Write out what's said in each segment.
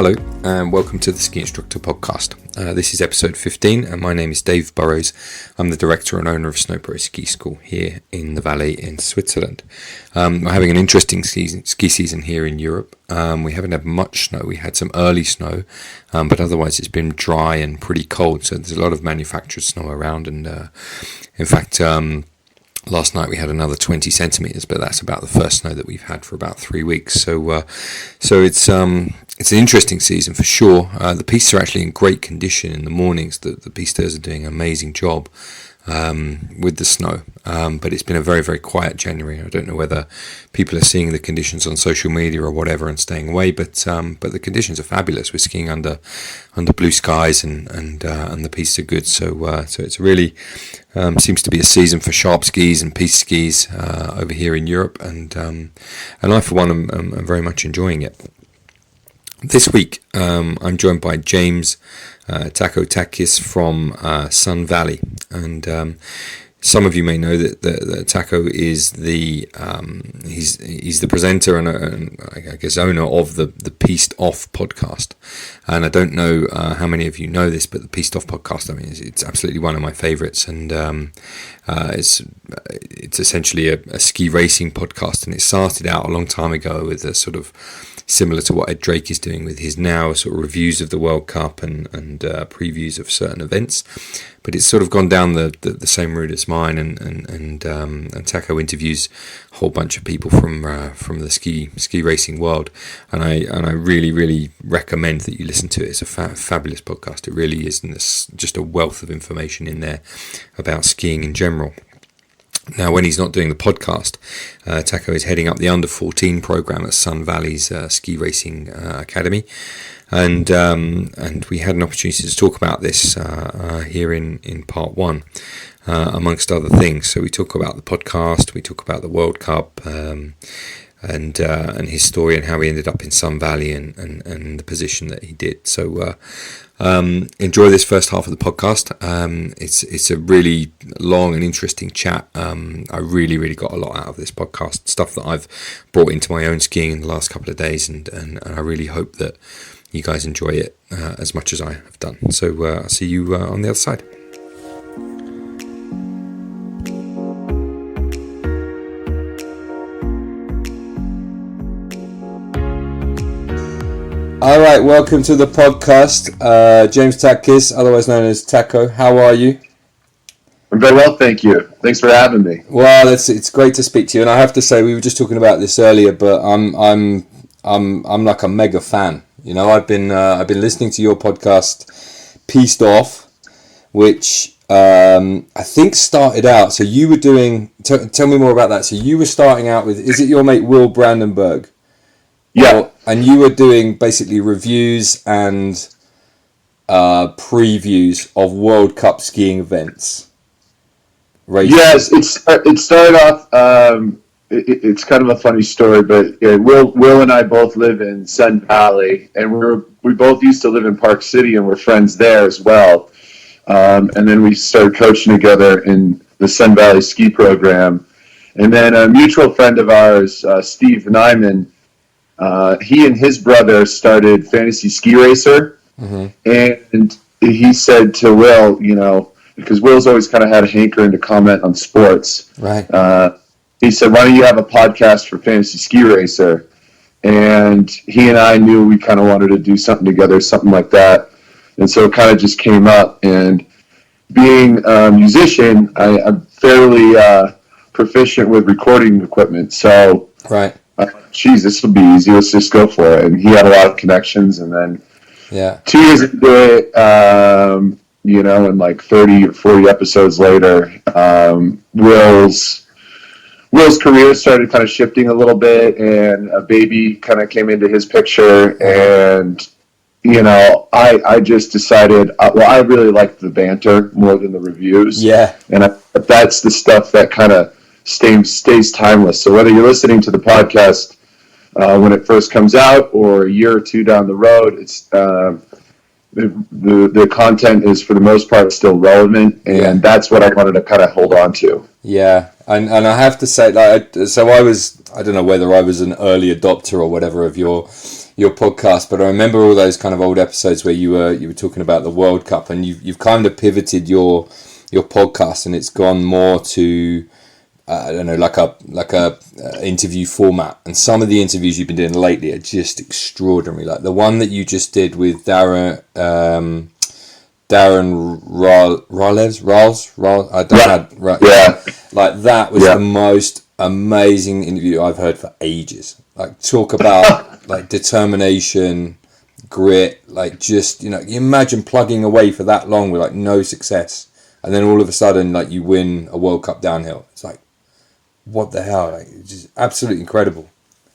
Hello and welcome to the Ski Instructor Podcast. This is episode 15 and my name is Dave Burrows. I'm the director and owner of Snowpro Ski School here in the Valley in Switzerland. We're having an interesting ski season here in Europe. We haven't had much snow. We had some early snow, but otherwise it's been dry and pretty cold. So there's a lot of manufactured snow around, and in fact, last night we had another 20 centimetres, but that's about the first snow that we've had for about 3 weeks. So it's an interesting season for sure. The pistes are actually in great condition in the mornings. The pisteurs are doing an amazing job with the snow. But it's been a very, very quiet January. I don't know whether people are seeing the conditions on social media or whatever and staying away, but the conditions are fabulous. We're skiing under blue skies and the pistes are good. So it's really seems to be a season for sharp skis and piste skis over here in Europe, and I for one am very much enjoying it. This week, I'm joined by James Tautkus from Sun Valley, and some of you may know that Taco is he's the presenter and I guess owner of the Piste Off Podcast. And I don't know how many of you know this, but the Piste Off Podcast, I mean, it's absolutely one of my favourites, and it's essentially a ski racing podcast, and it started out a long time ago with a sort of similar to what Ed Drake is doing with his now sort of reviews of the World Cup and previews of certain events, but it's sort of gone down the same route as mine, and Taco interviews a whole bunch of people from the ski racing world, and I really recommend that you listen to it. It's a fabulous podcast. It really is, and there's just a wealth of information in there about skiing in general. Now, when he's not doing the podcast, Taco is heading up the under-14 program at Sun Valley's Ski Racing Academy, and we had an opportunity to talk about this here in part one, amongst other things. So we talk about the podcast, we talk about the World Cup, and his story and how he ended up in Sun Valley and the position that he did. So enjoy this first half of the podcast. It's a really long and interesting chat. I really got a lot out of this podcast, stuff that I've brought into my own skiing in the last couple of days, and I really hope that you guys enjoy it as much as I have done. So I'll see you on the other side. All right, welcome to the podcast, James Tautkus, otherwise known as Taco. How are you? I'm very well, thank you. Thanks for having me. Well, it's great to speak to you, and I have to say we were just talking about this earlier, but I'm like a mega fan. You know, I've been listening to your podcast, Piste Off, which I think started out. So you were doing. Tell me more about that. So you were starting out with. Is it your mate Will Brandenburg? Yeah. And you were doing basically reviews and previews of World Cup skiing events. Right? Yes, it started off. It's kind of a funny story, but yeah, Will and I both live in Sun Valley, and we both used to live in Park City, and we're friends there as well. And then we started coaching together in the Sun Valley ski program, and then a mutual friend of ours, Steve Nyman. He and his brother started Fantasy Ski Racer, and he said to Will, you know, because Will's always kind of had a hankering to comment on sports. Right. He said, why don't you have a podcast for Fantasy Ski Racer? And he and I knew we kind of wanted to do something together, something like that. And so it kind of just came up. And being a musician, I'm fairly proficient with recording equipment. So, right. Geez, this will be easy. Let's just go for it. And he had a lot of connections. And then 2 years into it, you know, and like 30 or 40 episodes later, Will's career started kind of shifting a little bit, and a baby kind of came into his picture. And, you know, I just decided, I really liked the banter more than the reviews. Yeah. And that's the stuff that kind of stays timeless. So whether you're listening to the podcast when it first comes out or a year or two down the road, it's the content is for the most part still relevant, and that's what I wanted to kind of hold on to. Yeah, and I have to say, like, so I don't know whether I was an early adopter or whatever of your your podcast, but I remember all those kind of old episodes where you were talking about the World Cup, and you've kind of pivoted your podcast, and it's gone more to I don't know, like a interview format. And some of the interviews you've been doing lately are just extraordinary. Like the one that you just did with Darren Riles. I don't know. Right. Yeah. Like that was the most amazing interview I've heard for ages. Like talk about like determination, grit, like just, you imagine plugging away for that long with like no success, and then all of a sudden like you win a World Cup downhill. It's like, what the hell? Like, it's just absolutely incredible.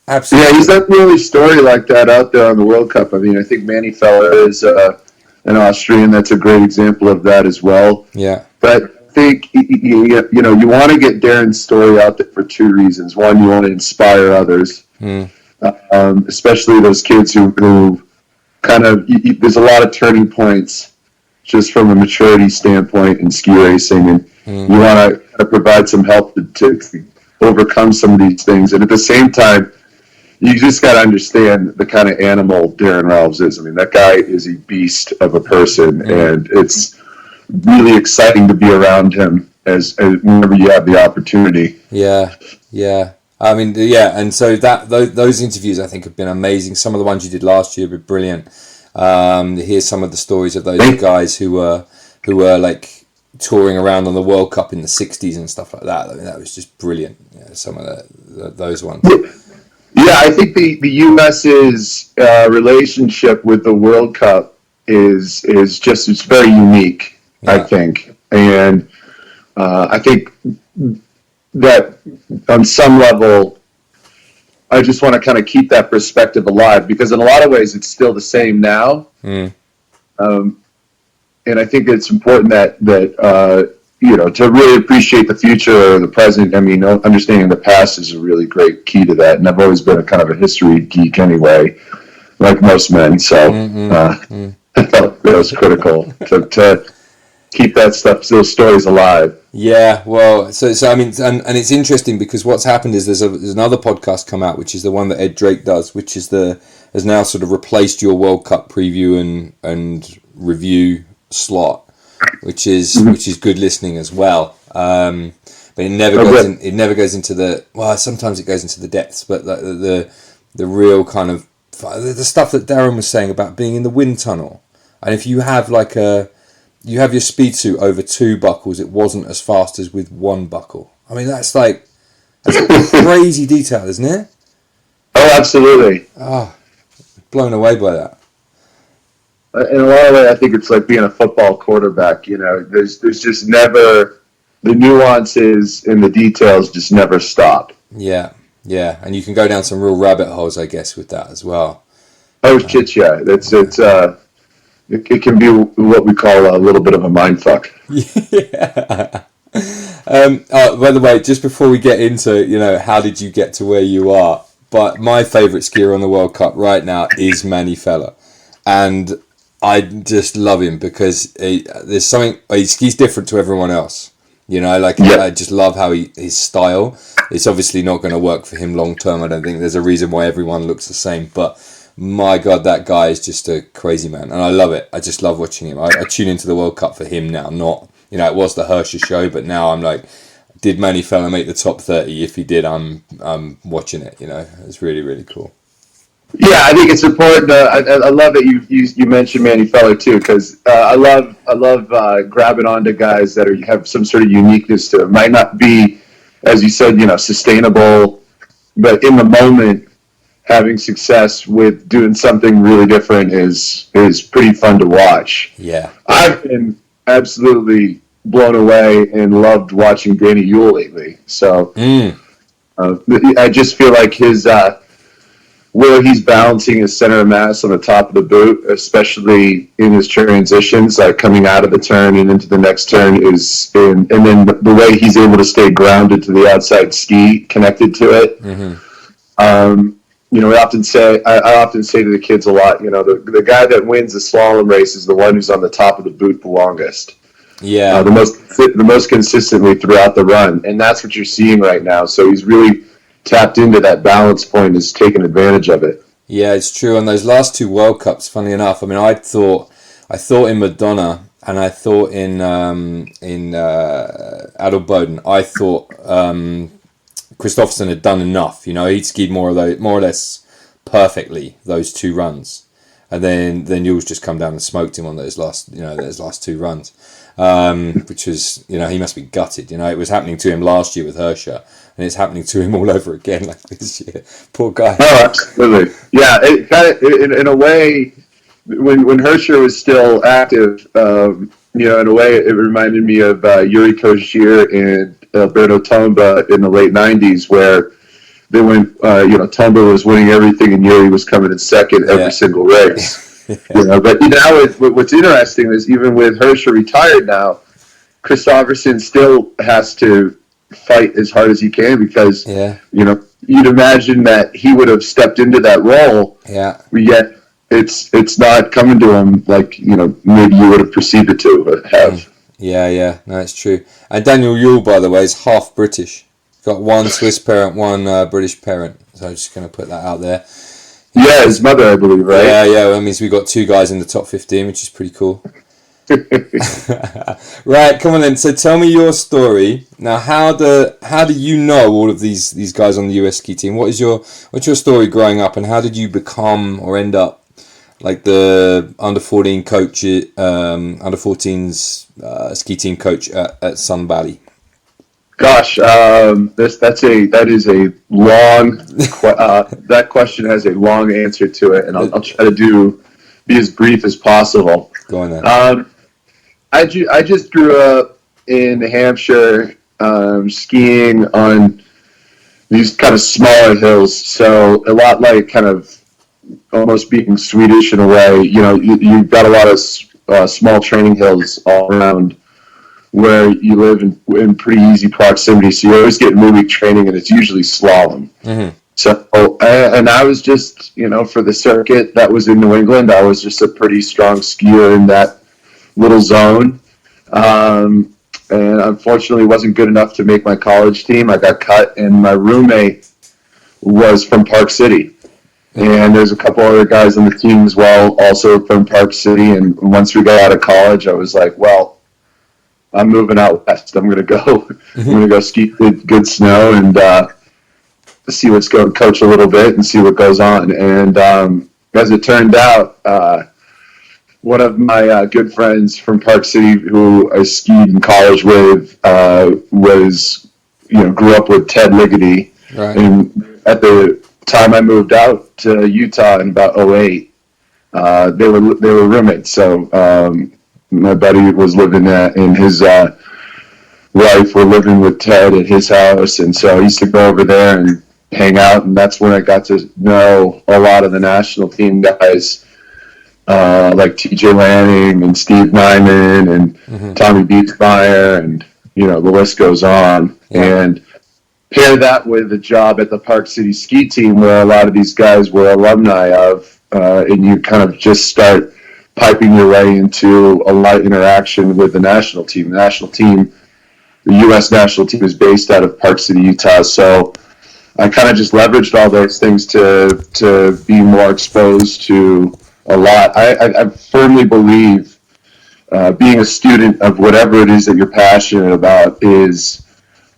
Absolutely. Yeah, he's not the only story like that out there on the World Cup. I mean, I think Manny Feller is an Austrian that's a great example of that as well. Yeah. But I think, you want to get Darren's story out there for two reasons. One, you want to inspire others, especially those kids who kind of, there's a lot of turning points just from a maturity standpoint in ski racing, and you want to provide some help to overcome some of these things. And at the same time, you just got to understand the kind of animal Darren Riles is. I mean, that guy is a beast of a person, and it's really exciting to be around him as whenever you have the opportunity. Yeah. I mean, and so those interviews I think have been amazing. Some of the ones you did last year were brilliant. Here's some of the stories of those guys who were like touring around on the World Cup in the 60s and stuff like that. I mean, that was just brilliant. Some of those ones. Yeah, I think the US's relationship with the World Cup is just, it's very unique, I think. And I think that on some level, I just want to kind of keep that perspective alive, because in a lot of ways it's still the same now. And I think it's important that to really appreciate the future or the present. I mean, understanding the past is a really great key to that. And I've always been a kind of a history geek anyway, like most men. So I felt it was critical to keep those stories alive. Yeah, well, so I mean, and it's interesting because what's happened is there's another podcast come out, which is the one that Ed Drake does, which is has now sort of replaced your World Cup preview and review slot, which is good listening as well. But it never goes into the, well, sometimes it goes into the depths, but the real kind of the stuff that Darren was saying about being in the wind tunnel, and if you have you have your speed suit over 2 buckles, it wasn't as fast as with 1 buckle. I mean, that's a crazy detail, isn't it? Oh, absolutely. Oh, blown away by that. In a lot of ways, I think it's like being a football quarterback. There's just never, the nuances and the details just never stop. Yeah, and you can go down some real rabbit holes, I guess, with that as well. Oh shit, yeah. It can be what we call a little bit of a mind fuck. Yeah. By the way, just before we get into, how did you get to where you are? But my favourite skier on the World Cup right now is Manny Feller. And I just love him because there's something, he's different to everyone else. I just love how his style. It's obviously not going to work for him long term. I don't think there's a reason why everyone looks the same. But my God, that guy is just a crazy man. And I love it. I just love watching him. I tune into the World Cup for him now. Not, it was the Hirscher show, but now I'm like, did Manny Feller make the top 30? If he did, I'm watching it. It's really, really cool. Yeah, I think it's important. I love that you mentioned Manny Feller too, because I love grabbing onto guys that have some sort of uniqueness to them. Might not be, as you said, sustainable, but in the moment, having success with doing something really different is pretty fun to watch. Yeah, I've been absolutely blown away and loved watching Danny Yule lately. So I just feel like his. Where he's balancing his center of mass on the top of the boot, especially in his transitions, like coming out of the turn and into the next turn, and then the way he's able to stay grounded to the outside ski, connected to it. I often say to the kids a lot, the guy that wins the slalom race is the one who's on the top of the boot the longest. Yeah, the most consistently throughout the run, and that's what you're seeing right now. So he's really tapped into that balance point, is taking advantage of it. Yeah, it's true. On those last two World Cups, funny enough, I mean, I thought in Madonna and I thought in Adelboden, I thought Kristoffersen had done enough. He'd skied more or less perfectly those two runs, and then Jules just come down and smoked him on those last two runs, which was, he must be gutted. It was happening to him last year with Hirscher, and it's happening to him all over again like this year. Poor guy. Oh, absolutely. Yeah, it kind of, in a way, when Hirscher was still active, in a way, it reminded me of Yuri Kozier and Alberto Tomba in the late '90s, where they went, Tomba was winning everything and Yuri was coming in second every single race. But now what's interesting is, even with Hirscher retired now, Kristoffersen still has to fight as hard as he can, because you'd imagine that he would have stepped into that role, yet it's not coming to him like maybe you would have perceived it to have. No, it's true. And Daniel Yule, by the way, is half British. Got one Swiss parent, one British parent. So I'm just going to put that out there. Yeah, his mother, I believe, right? Yeah. That means we got two guys in the top 15, which is pretty cool. Right, come on then. So tell me your story now. How do you know all of these guys on the US ski team? What's your story growing up, and how did you become or end up like the under 14 coach, under 14's ski team coach at Sun Valley? Gosh, that is a long. That question has a long answer to it, and I'll try to be as brief as possible. Go on then. I just grew up in New Hampshire, skiing on these kind of smaller hills. So a lot like kind of almost being Swedish in a way. You've got a lot of small training hills all around where you live in pretty easy proximity. So you always get midweek training, and it's usually slalom. Mm-hmm. So, and I was just, for the circuit that was in New England, I was just a pretty strong skier in that little zone. And unfortunately wasn't good enough to make my college team. I got cut, and my roommate was from Park City. And there's a couple other guys on the team as well, also from Park City. And once we got out of college, I was like, well, I'm moving out west. I'm going to go ski good snow and see what's going, coach a little bit and see what goes on. And as it turned out, one of my good friends from Park City, who I skied in college with, grew up with Ted Ligety. Right. And at the time I moved out to Utah in about 2008, they were roommates. So my buddy was living and his wife were living with Ted at his house, and so I used to go over there and hang out, and that's when I got to know a lot of the national team guys, like TJ Lanning and Steve Nyman and Tommy Bietzmeyer, and the list goes on. Yeah. And pair that with a job at the Park City ski team, where a lot of these guys were alumni of, and you kind of just start piping your way into a lot of interaction with the national team. The U.S. national team is based out of Park City, Utah. So I kind of just leveraged all those things to be more exposed to a lot. I firmly believe being a student of whatever it is that you're passionate about is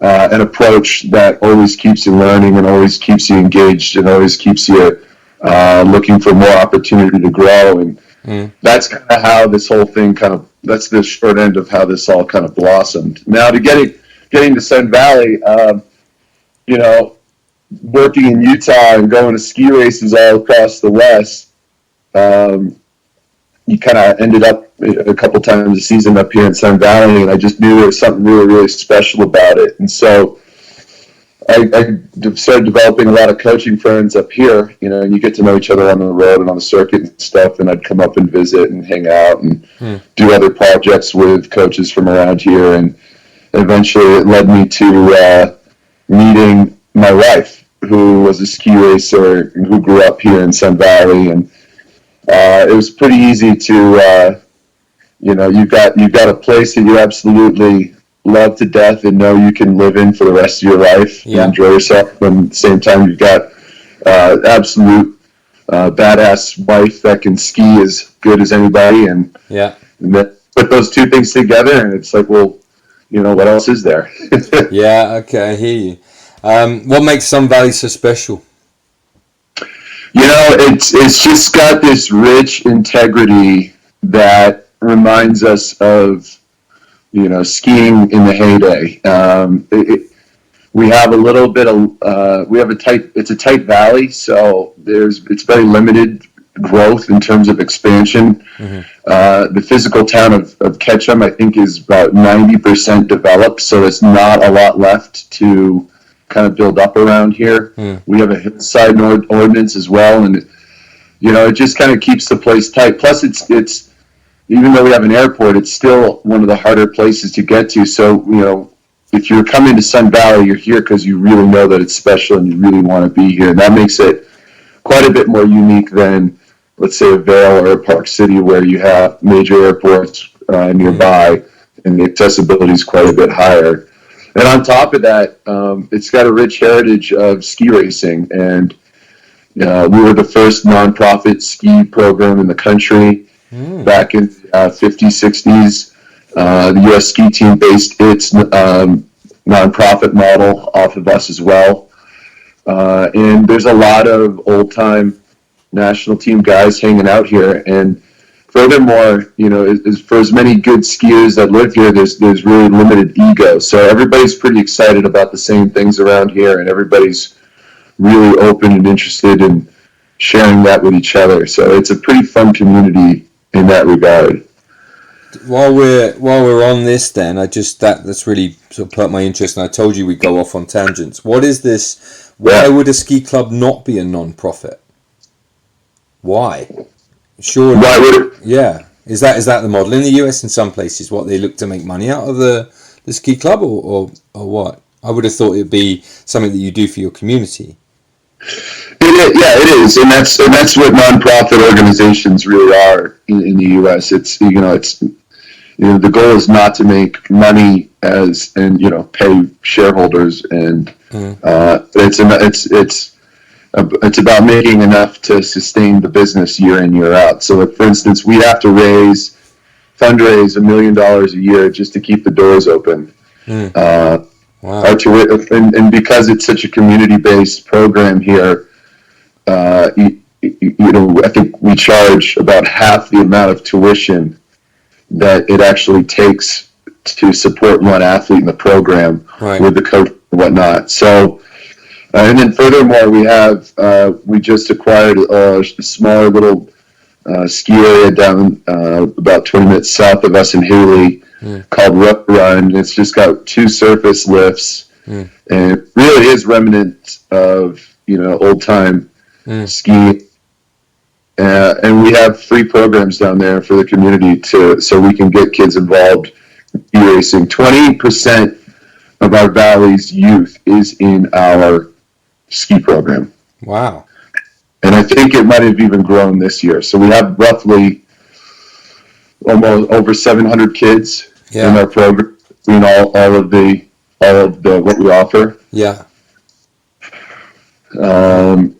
an approach that always keeps you learning and always keeps you engaged and always keeps you looking for more opportunity to grow. And that's kind of how this whole thing that's the short end of how this all kind of blossomed. Now, to getting to Sun Valley, working in Utah and going to ski races all across the West, you kind of ended up a couple times a season up here in Sun Valley, and I just knew there was something really, really special about it. And so I started developing a lot of coaching friends up here, and you get to know each other on the road and on the circuit and stuff, and I'd come up and visit and hang out and do other projects with coaches from around here, and eventually it led me to meeting my wife, who was a ski racer and who grew up here in Sun Valley, and it was pretty easy to, you've got a place that you absolutely love to death and know you can live in for the rest of your life and enjoy yourself. And at the same time, you've got absolute badass wife that can ski as good as anybody, and then put those two things together, and it's like, well, what else is there? Yeah, okay, I hear you. What makes Sun Valley so special? It's just got this rich integrity that reminds us of, skiing in the heyday. We have a little bit of, it's a tight valley, so it's very limited growth in terms of expansion. The physical town of Ketchum, I think, is about 90% developed, so there's not a lot left to kind of build up around here. We have a hillside ordinance as well, and it just kind of keeps the place tight. Plus, it's even though we have an airport, it's still one of the harder places to get to. So if you're coming to Sun Valley, you're here because you really know that it's special and you really want to be here, and that makes it quite a bit more unique than, let's say, a Vail or a Park City, where you have major airports nearby, and the accessibility is quite a bit higher. And on top of that, it's got a rich heritage of ski racing, and we were the first nonprofit ski program in the country back in the 50s, 60s. The U.S. ski team based its nonprofit model off of us as well. And there's a lot of old-time national team guys hanging out here, and furthermore, for as many good skiers that live here, there's really limited ego. So everybody's pretty excited about the same things around here, and everybody's really open and interested in sharing that with each other. So it's a pretty fun community in that regard. While we're on this, then that's really sort of perked my interest, and I told you we'd go off on tangents. What is this? Why would a ski club not be a non-profit? Why? Sure. Why would it? Yeah. Is that the model in the US? In some places, what they look to make money out of the ski club, or what? I would have thought it'd be something that you do for your community. It is, and that's what nonprofit organizations really are in the US. It's the goal is not to make money and pay shareholders, and it's about making enough to sustain the business year in, year out. So, for instance, we have to fundraise $1 million a year just to keep the doors open. Wow. And because it's such a community-based program here, I think we charge about half the amount of tuition that it actually takes to support one athlete in the program, with the coach and whatnot. So. And then furthermore, we just acquired a smaller little ski area down about 20 minutes south of us in Haley called Road Run. It's just got 2 surface lifts, and it really is remnant of old time ski. And we have free programs down there for the community so we can get kids involved in ski racing. 20% of our valley's youth is in our ski program. Wow. And I think it might have even grown this year. So we have roughly almost over 700 kids in our program between all of the what we offer. Yeah. And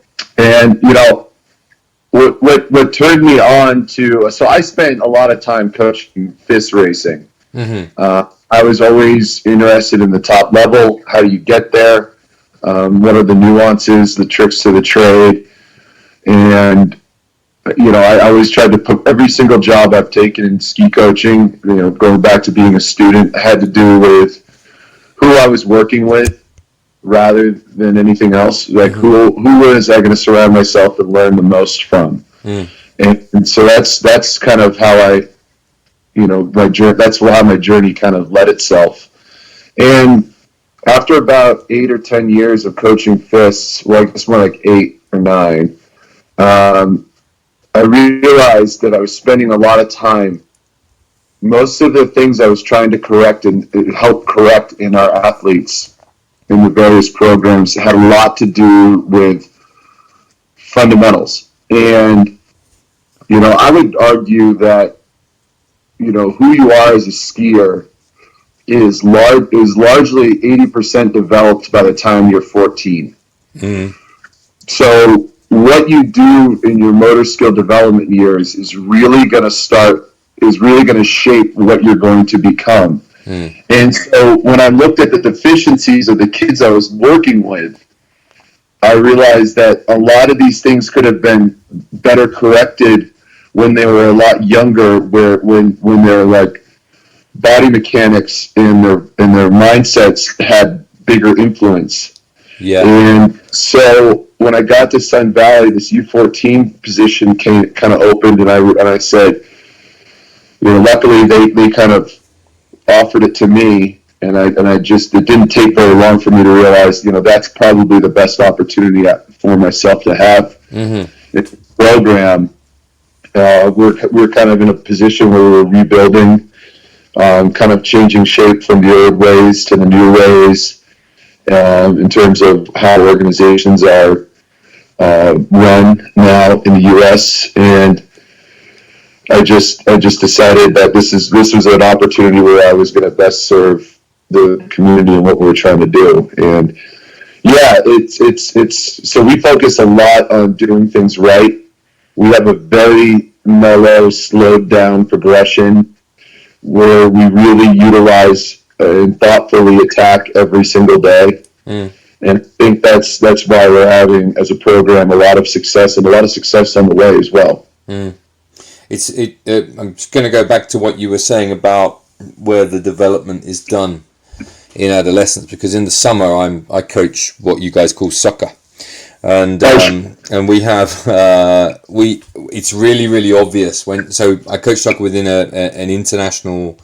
what turned me on to, so I spent a lot of time coaching FIS racing. I was always interested in the top level. How do you get there? What are the nuances, the tricks to the trade? And, I always tried to put every single job I've taken in ski coaching, going back to being a student, had to do with who I was working with rather than anything else. Like, who was I going to surround myself and learn the most from? And so that's kind of how that's how my journey kind of led itself. And after about 8 or 10 years of coaching FIS, well, I guess more like 8 or 9, I realized that I was spending a lot of time. Most of the things I was trying to correct and help correct in our athletes in the various programs had a lot to do with fundamentals. And, I would argue that, who you are as a skier is largely 80% developed by the time you're 14. So what you do in your motor skill development years is really going to shape what you're going to become. And so when I looked at the deficiencies of the kids I was working with, I realized that a lot of these things could have been better corrected when they were a lot younger, when their like body mechanics and their mindsets had bigger influence. Yeah. And so when I got to Sun Valley, this U14 position kind of opened, and I said, luckily they kind of offered it to me, and it didn't take very long for me to realize, that's probably the best opportunity for myself to have. It's a program. We're kind of in a position where we're rebuilding, kind of changing shape from the old ways to the new ways, in terms of how organizations are run now in the U.S. And I just decided that this was an opportunity where I was going to best serve the community and what we were trying to do. And yeah, it's so we focus a lot on doing things right. We have a very mellow, slowed down progression where we really utilize and thoughtfully attack every single day. And I think that's why we're having, as a program, a lot of success, and a lot of success on the way as well. I'm just going to go back to what you were saying about where the development is done in adolescence, because in the summer I coach what you guys call soccer, and we have it's really obvious so I coach soccer within an international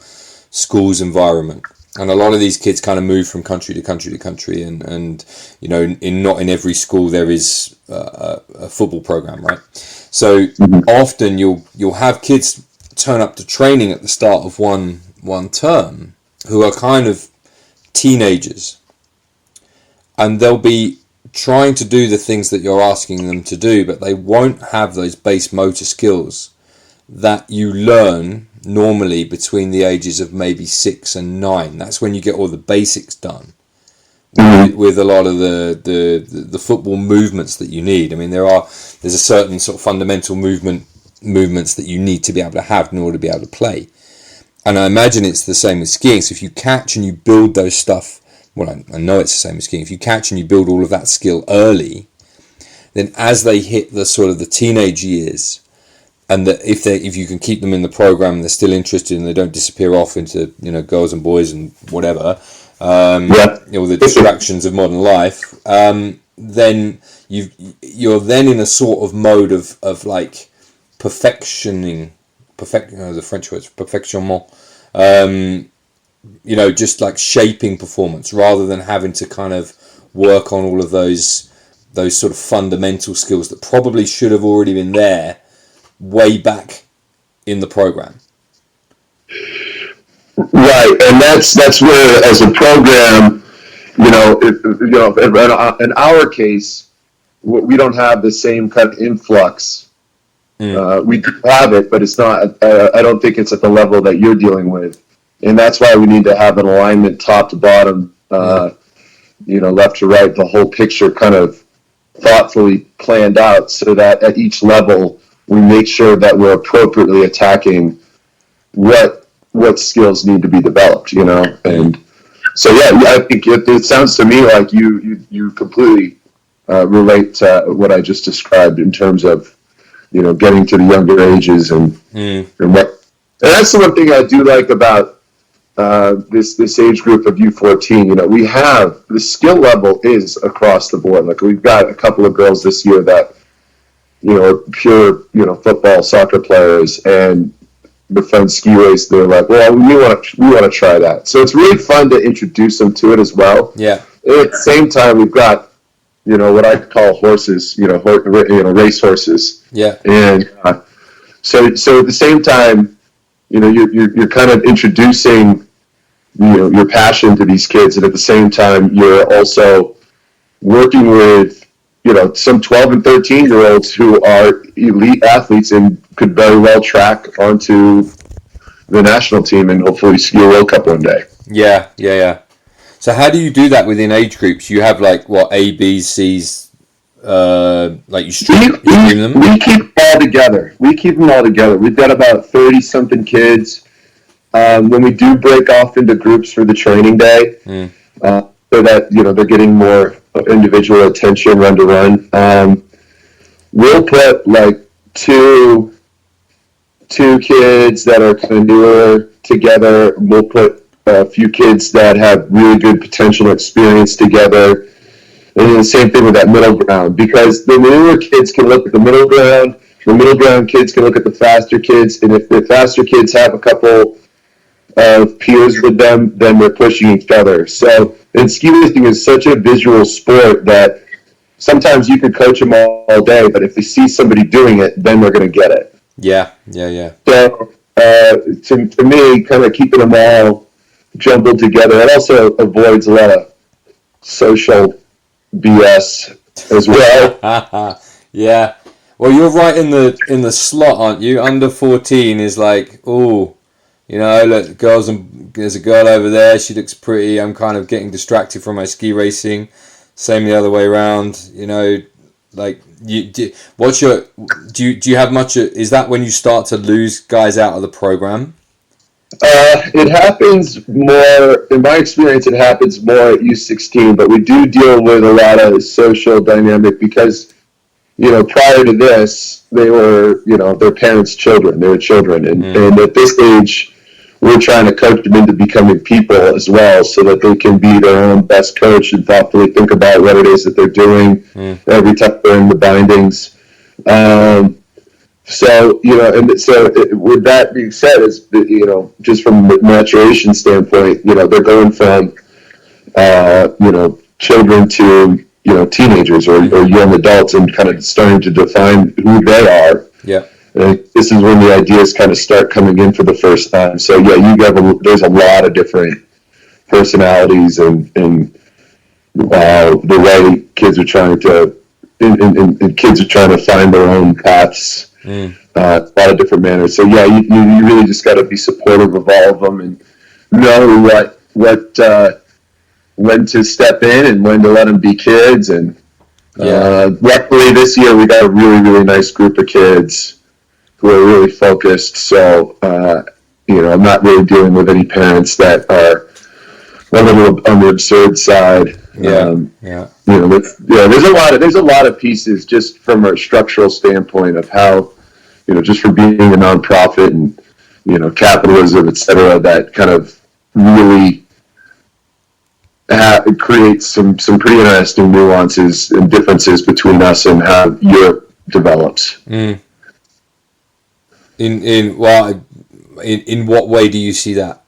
schools environment, and a lot of these kids kind of move from country to country to country, and not in every school there is a football program, right? So often you'll have kids turn up to training at the start of one term who are kind of teenagers, and they'll be trying to do the things that you're asking them to do, but they won't have those base motor skills that you learn normally between the ages of maybe 6 and 9. That's when you get all the basics done with a lot of the football movements that you need. I mean, there's a certain sort of fundamental movements that you need to be able to have in order to be able to play. And I imagine it's the same with skiing. So if you catch and you build those stuff, well, I know it's the same with skiing. If you catch and you build all of that skill early, then as they hit the sort of the teenage years, and that if you can keep them in the program, they're still interested and they don't disappear off into girls and boys and whatever, the distractions of modern life, then you're then in a sort of mode of like the French word perfectionnement, just like shaping performance rather than having to kind of work on all of those sort of fundamental skills that probably should have already been there way back in the program. Right, and that's where, as a program, in our case, we don't have the same kind of influx. We do have it, but it's not. I don't think it's at the level that you're dealing with, and that's why we need to have an alignment, top to bottom, left to right, the whole picture kind of thoughtfully planned out, so that at each level we make sure that we're appropriately attacking what skills need to be developed, and so I think it sounds to me like you completely relate to what I just described in terms of getting to the younger ages and what. And that's the one thing I do like about this age group of U14. We have the skill level is across the board. Like, we've got a couple of girls this year that are pure football, soccer players, and with fun ski race, they're like, well, we want to try that. So it's really fun to introduce them to it as well. Yeah. And at the same time, we've got what I call horses, race horses. Yeah. And so at the same time, you're kind of introducing your passion to these kids, and at the same time, you're also working with some 12 and 13-year-olds who are elite athletes and could very well track onto the national team and hopefully ski a World Cup one day. Yeah. So how do you do that within age groups? You have like A, B's, C's, Like you stream them? We keep all together. We keep them all together. We've got about 30-something kids. When we do break off into groups for the training day, so that they're getting more individual attention run to run, we'll put like two kids that are kind of newer together. We'll put a few kids that have really good potential experience together. And the same thing with that middle ground, because the newer kids can look at the middle ground kids can look at the faster kids, and if the faster kids have a couple of peers with them, then they're pushing each other. So, and ski racing is such a visual sport that sometimes you could coach them all day, but if they see somebody doing it, then they're going to get it. Yeah. So, to me, kind of keeping them all jumbled together, it also avoids a lot of social BS as well. Yeah. Well, you're right in the slot, aren't you? Under 14 is like, look, there's a girl over there. She looks pretty. I'm kind of getting distracted from my ski racing. Same the other way around. Like do you have much? Is that when you start to lose guys out of the program? It happens more, in my experience, it happens more at U16, but we do deal with a lot of social dynamic because, prior to this, they were, their parents' children. They were children. And at this age, we're trying to coach them into becoming people as well so that they can be their own best coach and thoughtfully think about what it is that they're doing every time they're in the bindings. So, with that being said, just from a maturation standpoint, they're going from, children to, teenagers or young adults and kind of starting to define who they are. Yeah. And this is when the ideas kind of start coming in for the first time. So, yeah, there's a lot of different personalities and the way kids are trying to, and kids are trying to find their own paths. A lot of different manners. So yeah, you really just got to be supportive of all of them and know when to step in and when to let them be kids. And luckily this year we got a really, really nice group of kids who are really focused. So I'm not really dealing with any parents that are a little on the absurd side. There's a lot of pieces just from a structural standpoint of how, just for being a nonprofit and, capitalism, et cetera, that kind of really it creates some pretty interesting nuances and differences between us and how Europe develops. In what way do you see that?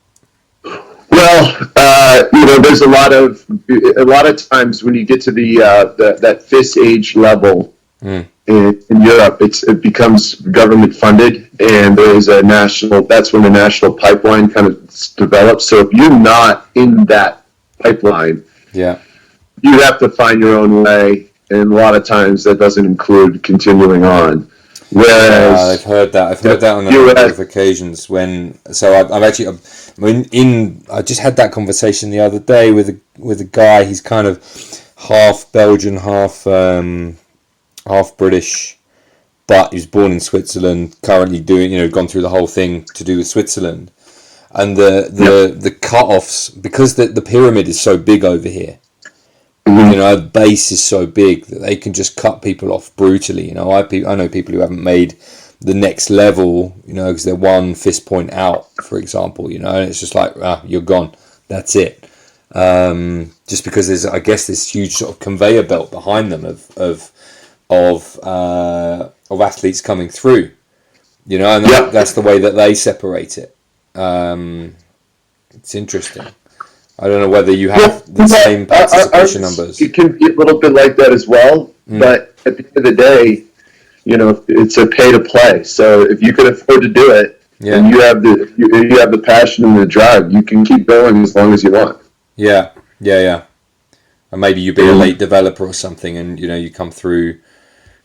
Well, there's a lot of times when you get to that FIS age level in Europe, it becomes government funded, and there's that's when the national pipeline kind of develops. So if you're not in that pipeline, you have to find your own way, and a lot of times that doesn't include continuing on. Whereas I've heard that on a number of occasions. I just had that conversation the other day with a guy. He's kind of half Belgian, half British, but he was born in Switzerland. Currently doing, gone through the whole thing to do with Switzerland, and the cut-offs, because the pyramid is so big over here. The base is so big that they can just cut people off brutally. I know people who haven't made the next level, because they're one FIS point out, for example, and it's just like, you're gone. That's it. Just because there's, I guess, this huge sort of conveyor belt behind them of athletes coming through, and that's the way that they separate it. It's interesting. I don't know whether you have the same participation numbers. It can be a little bit like that as well, but at the end of the day, it's a pay to play. So if you can afford to do it, and you have the passion and the drive, you can keep going as long as you want. Yeah. And maybe you be a late developer or something, and you come through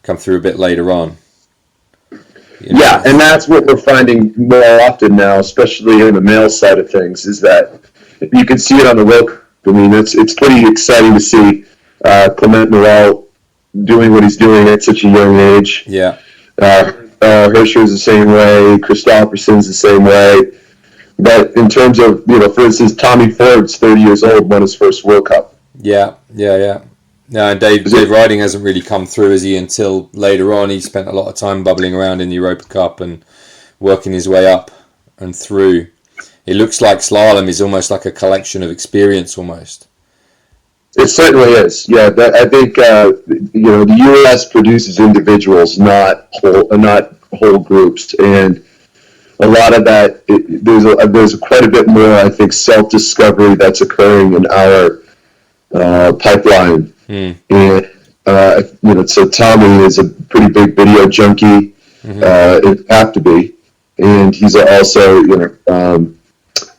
a bit later on. Yeah, and that's what we're finding more often now, especially in the male side of things, is that you can see it on the rope. I mean, it's pretty exciting to see Clement Morel doing what he's doing at such a young age. Yeah. Hirscher's the same way. Christopherson's the same way. But in terms of, for instance, Tommy Ford's 30 years old, won his first World Cup. Yeah. No, and Dave Riding hasn't really come through, has he, until later on. He spent a lot of time bubbling around in the Europa Cup and working his way up and through. It looks like slalom is almost like a collection of experience almost. It certainly is. Yeah, I think the U.S. produces individuals, not whole groups, and a lot of that there's quite a bit more, I think, self-discovery that's occurring in our pipeline. And so Tommy is a pretty big video junkie. It have to be, and he's also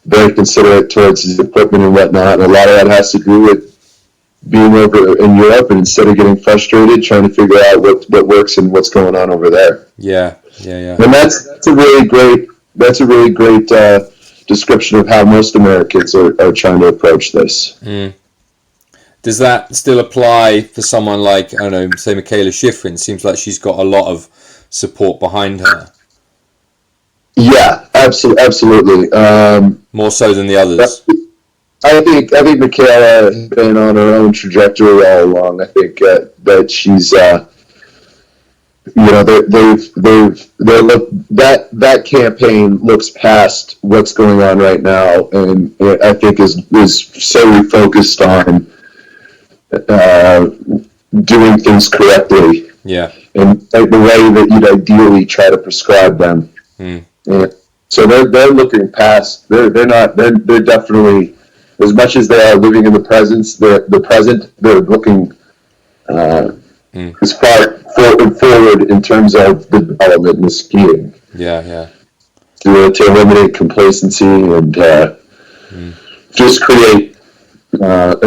very considerate towards his equipment and whatnot. And a lot of that has to do with being over in Europe, and instead of getting frustrated, trying to figure out what works and what's going on over there. Yeah. And that's a really great description of how most Americans are trying to approach this. Does that still apply for someone like, I don't know, say Michaela Schifrin? Seems like she's got a lot of support behind her. Yeah, absolutely. More so than the others. I think Michaela has been on her own trajectory all along. I think that she's, that campaign looks past what's going on right now, and I think is solely focused on doing things correctly. Yeah. And the way that you'd ideally try to prescribe them. And so they're looking past. They're definitely, as much as they are living in the present, they're looking as far forward in terms of the development in the skiing. Yeah. To eliminate complacency and just create,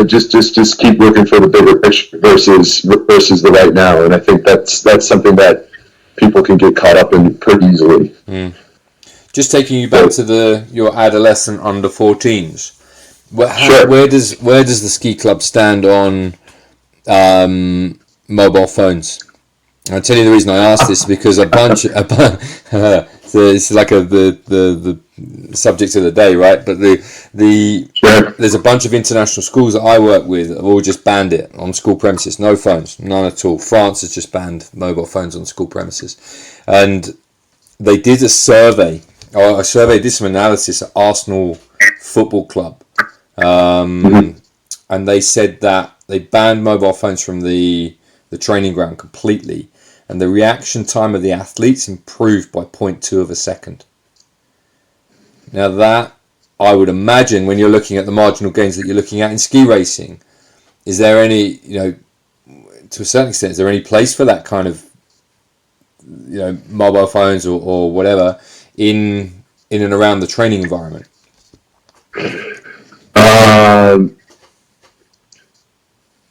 just keep looking for the bigger picture versus the right now. And I think that's something that people can get caught up in pretty easily. Just taking you back to your adolescent under 14s. Sure. Where does the ski club stand on mobile phones? I'll tell you the reason I asked this, because so it's like the subject of the day, right? But there's a bunch of international schools that I work with that have all just banned it on school premises. No phones, none at all. France has just banned mobile phones on school premises, and they did a survey did some analysis at Arsenal Football Club, and they said that they banned mobile phones from the training ground completely, and the reaction time of the athletes improved by 0.2 of a second. Now that, I would imagine, when you're looking at the marginal gains that you're looking at in ski racing, is there any, to a certain extent, is there any place for that kind of, mobile phones or whatever in and around the training environment?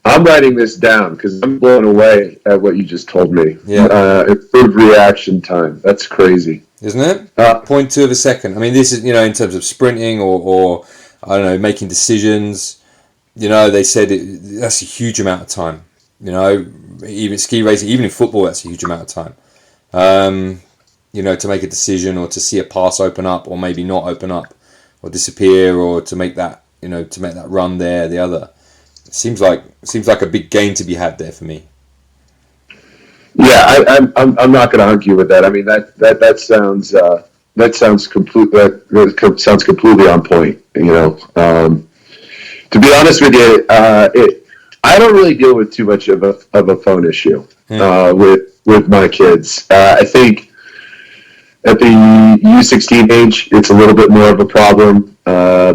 I'm writing this down because I'm blown away at what you just told me. Yeah. Improved reaction time. That's crazy. Isn't it? 0.2 of a second. I mean, this is, in terms of sprinting or I don't know, making decisions, they said that's a huge amount of time. Even ski racing, even in football, that's a huge amount of time. To make a decision, or to see a pass open up or maybe not open up or disappear, or to make that, to make that run there, the other. It seems like a big gain to be had there for me. Yeah, I'm not going to argue with that. I mean, that sounds completely on point. To be honest with you, I don't really deal with too much of a phone issue with my kids. I think at the U16 age, it's a little bit more of a problem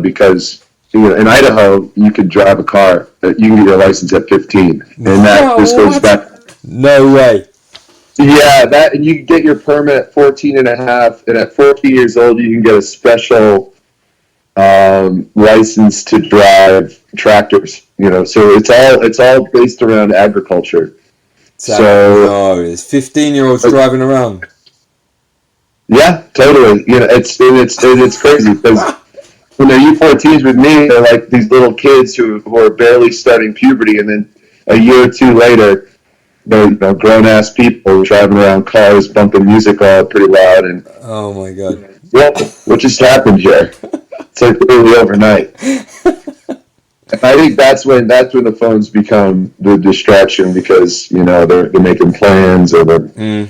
because in Idaho you can drive a car. You can get your license at 15, and this goes back. No way. Yeah, and you can get your permit at 14 and a half, and at 14 years old you can get a special license to drive tractors. So it's all based around agriculture. So it's 15-year-olds driving around. Yeah, totally. It's crazy because when they're U14s with me, they're like these little kids who are barely starting puberty, and then a year or two later, grown ass people driving around cars, bumping music all pretty loud, and oh my god, what just happened here? It's like literally overnight. And I think that's when the phones become the distraction, because they're making plans, or they're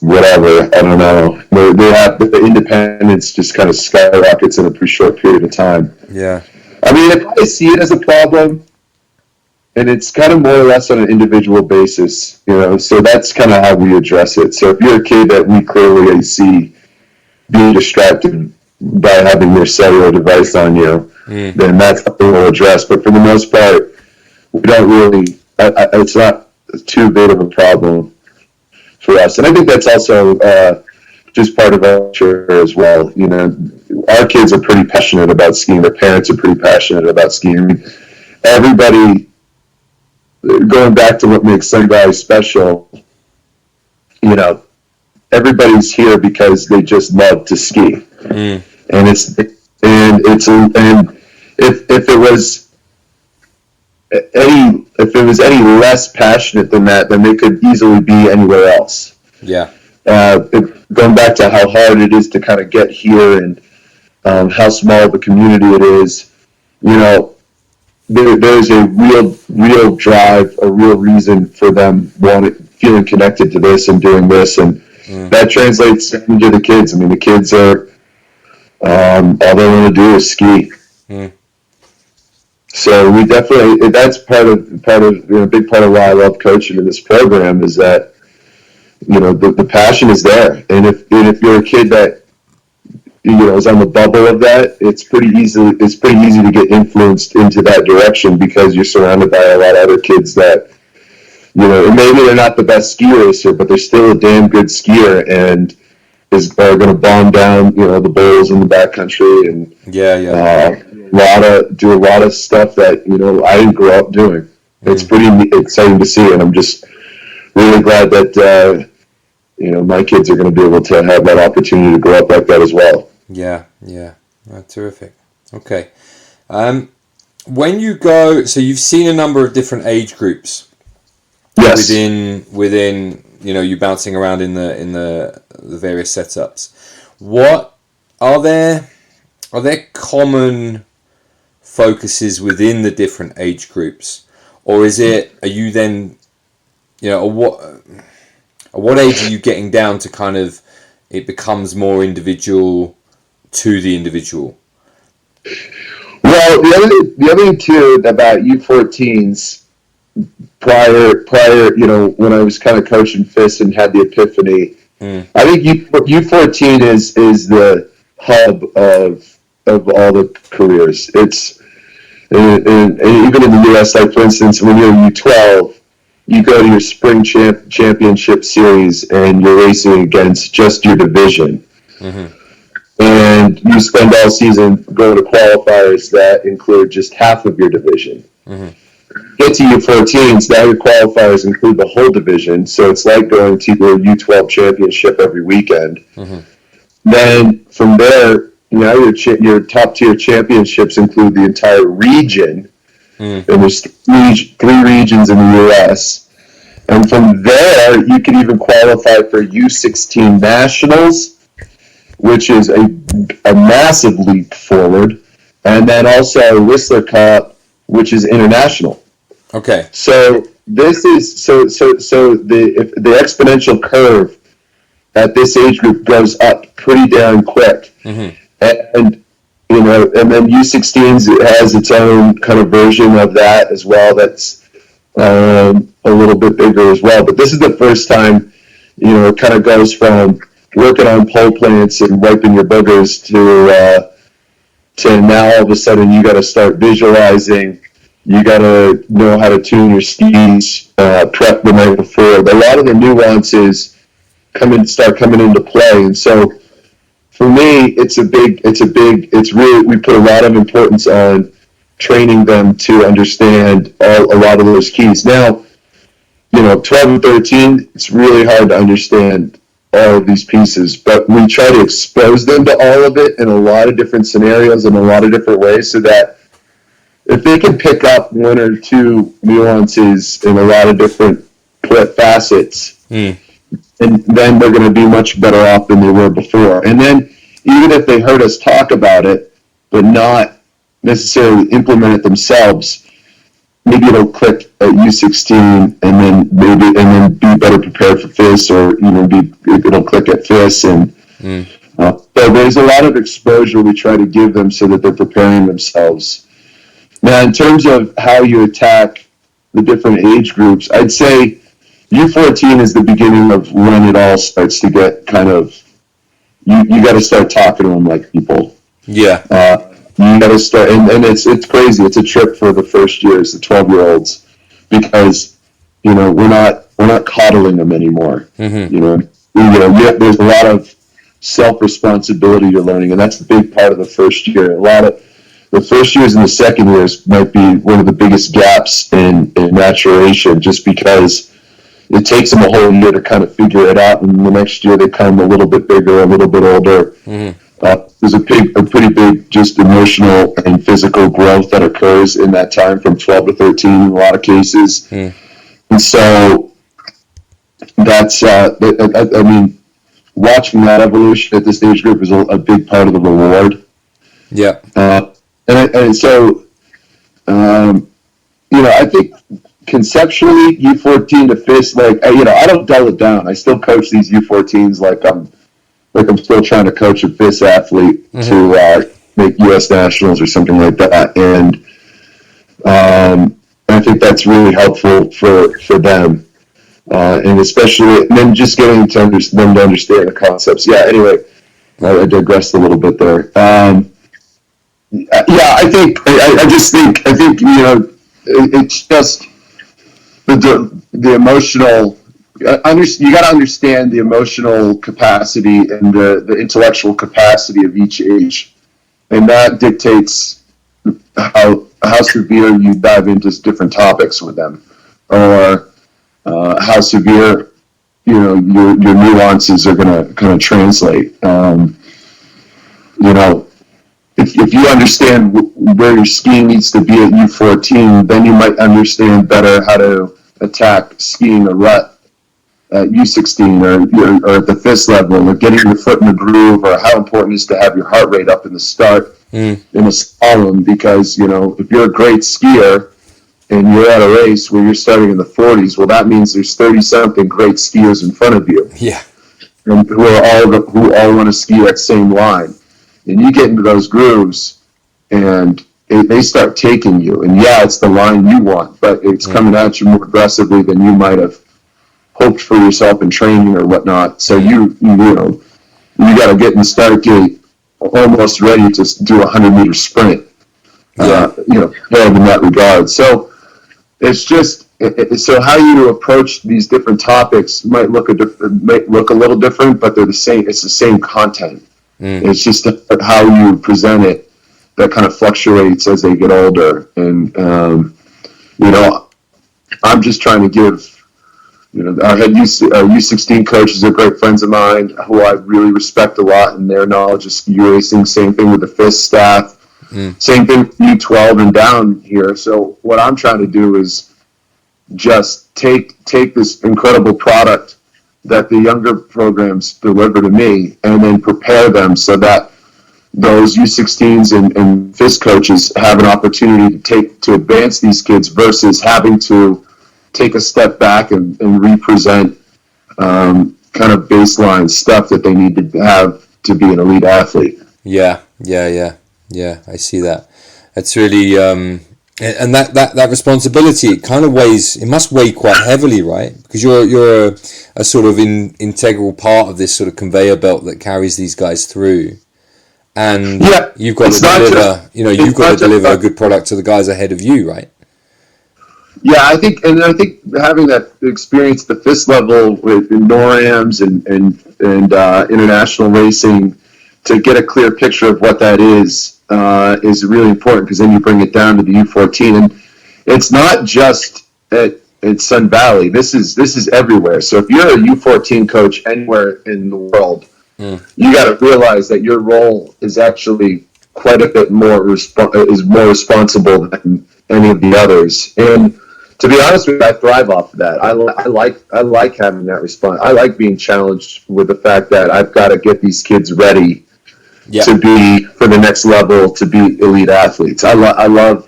whatever. I don't know. They have the independence just kind of skyrockets in a pretty short period of time. Yeah. I mean, if I see it as a problem, and it's kind of more or less on an individual basis, so that's kind of how we address it. So if you're a kid that we clearly see being distracted by having your cellular device on you, then that's something we'll address. But for the most part, we don't really, it's not too big of a problem for us. And I think that's also just part of our culture as well. Our kids are pretty passionate about skiing. Their parents are pretty passionate about skiing. I mean, everybody, going back to what makes Sun Valley special, everybody's here because they just love to ski. And if it was any less passionate than that, then they could easily be anywhere else. Yeah. Going back to how hard it is to kind of get here, and how small of a community it is, there's a real drive, a real reason for them feeling connected to this and doing this, and that translates into the kids. I mean, the kids are all they want to do is ski. So we definitely, that's part of a big part of why I love coaching in this program, is that the passion is there, and if you're a kid that is on the bubble of that, it's pretty easy to get influenced into that direction, because you're surrounded by a lot of other kids that and maybe they're not the best ski racer, but they're still a damn good skier, and are going to bomb down the bowls in the backcountry, and do a lot of stuff that I didn't grow up doing. It's pretty exciting to see, and I'm just really glad that my kids are going to be able to have that opportunity to grow up like that as well. Yeah. Terrific. Okay. When you go, so you've seen a number of different age groups. Yes. Within you bouncing around in the various setups. What are there common focuses within the different age groups, or are you then at what age are you getting down to kind of it becomes more individual to the individual? Well, the other thing too about U14s, prior, when I was kind of coaching FIS and had the epiphany, I think U14 is the hub of all the careers. It's and even in the U.S., like for instance, when you're U12, you go to your spring championship series and you're racing against just your division. And you spend all season going to qualifiers that include just half of your division. Get to U14s, now your qualifiers include the whole division, so it's like going to your U12 championship every weekend. Then from there, your top tier championships include the entire region, and there's three regions in the U.S. And from there, you can even qualify for U16 nationals, which is a massive leap forward, and then also Whistler Cup, which is international. Okay. So this is the exponential curve at this age group goes up pretty darn quick, and then U16s has its own kind of version of that as well. That's a little bit bigger as well. But this is the first time it kind of goes from working on pole plants and wiping your boogers to now all of a sudden you got to start visualizing. You got to know how to tune your skis, prep the night before. A lot of the nuances start coming into play, and so for me, it's really, we put a lot of importance on training them to understand a lot of those keys. Now, 12 and 13, it's really hard to understand all of these pieces, but we try to expose them to all of it in a lot of different scenarios in a lot of different ways, so that if they can pick up one or two nuances in a lot of different correct facets, Mm. and then they're going to be much better off than they were before. And then even if they heard us talk about it, but not necessarily implement it themselves, maybe it'll click at U16, and then be better prepared for FIS, or it'll click at FIS, and so there's a lot of exposure we try to give them so that they're preparing themselves. Now, in terms of how you attack the different age groups, I'd say U14 is the beginning of when it all starts to get kind of, you got to start talking to them like people. Yeah. You got to start, and it's crazy. It's a trip for the first years, the 12-year-olds, because we're not coddling them anymore. Mm-hmm. There's a lot of self-responsibility you're learning, and that's the big part of the first year. A lot of the first years and the second years might be one of the biggest gaps in maturation, just because it takes them a whole year to kind of figure it out, and the next year they come a little bit bigger, a little bit older. Mm-hmm. There's a pretty big just emotional and physical growth that occurs in that time from 12 to 13 in a lot of cases. Mm. And so that's, I mean, watching that evolution at this age group is a big part of the reward. Yeah. And so, I think conceptually U14 to FIS, I don't dull it down. I still coach these U14s like I'm still trying to coach a FIS athlete to make U.S. nationals or something like that, and I think that's really helpful for them, and especially and then just getting them to understand the concepts. Yeah. Anyway, I digressed a little bit there. I think it's just the emotional. You got to understand the emotional capacity and the intellectual capacity of each age, and that dictates how severe you dive into different topics with them, or how severe your nuances are going to kind of translate. If you understand where your skiing needs to be at U14, then you might understand better how to attack skiing a rut at U16 or at the FIS level, or getting your foot in the groove, or how important it is to have your heart rate up in the start in a slalom, because if you're a great skier and you're at a race where you're starting in the 40s, well, that means there's 30-something great skiers in front of you. Yeah. And who all want to ski that same line. And you get into those grooves, and they start taking you. And yeah, it's the line you want, but it's coming at you more aggressively than you might have hoped for yourself in training or whatnot. So you got to get in the start gate almost ready to do a 100-meter sprint. In that regard. So it's just so how you approach these different topics might look a little different, but they're the same. It's the same content. It's just how you present it that kind of fluctuates as they get older. And I'm just trying to give. Our head U16 coaches are great friends of mine who I really respect a lot in their knowledge of ski racing. Same thing with the FIS staff. Same thing with U12 and down here. So what I'm trying to do is just take this incredible product that the younger programs deliver to me, and then prepare them so that those U16s and FIS coaches have an opportunity to advance these kids, versus having to take a step back and represent kind of baseline stuff that they need to have to be an elite athlete. Yeah, I see that. It's really and that responsibility, it must weigh quite heavily, right? Because you're a sort of integral part of this sort of conveyor belt that carries these guys through, and you've got to deliver a good product to the guys ahead of you, right? Yeah, I think having that experience at the FIS level with NORAMs and international racing, to get a clear picture of what that is really important, because then you bring it down to the U14, and it's not just at Sun Valley. This is everywhere. So if you're a U14 coach anywhere in the world, you got to realize that your role is actually quite a bit more responsible than any of the others. And to be honest with you, I thrive off of that. I like having that response. I like being challenged with the fact that I've got to get these kids ready to be for the next level, to be elite athletes. I love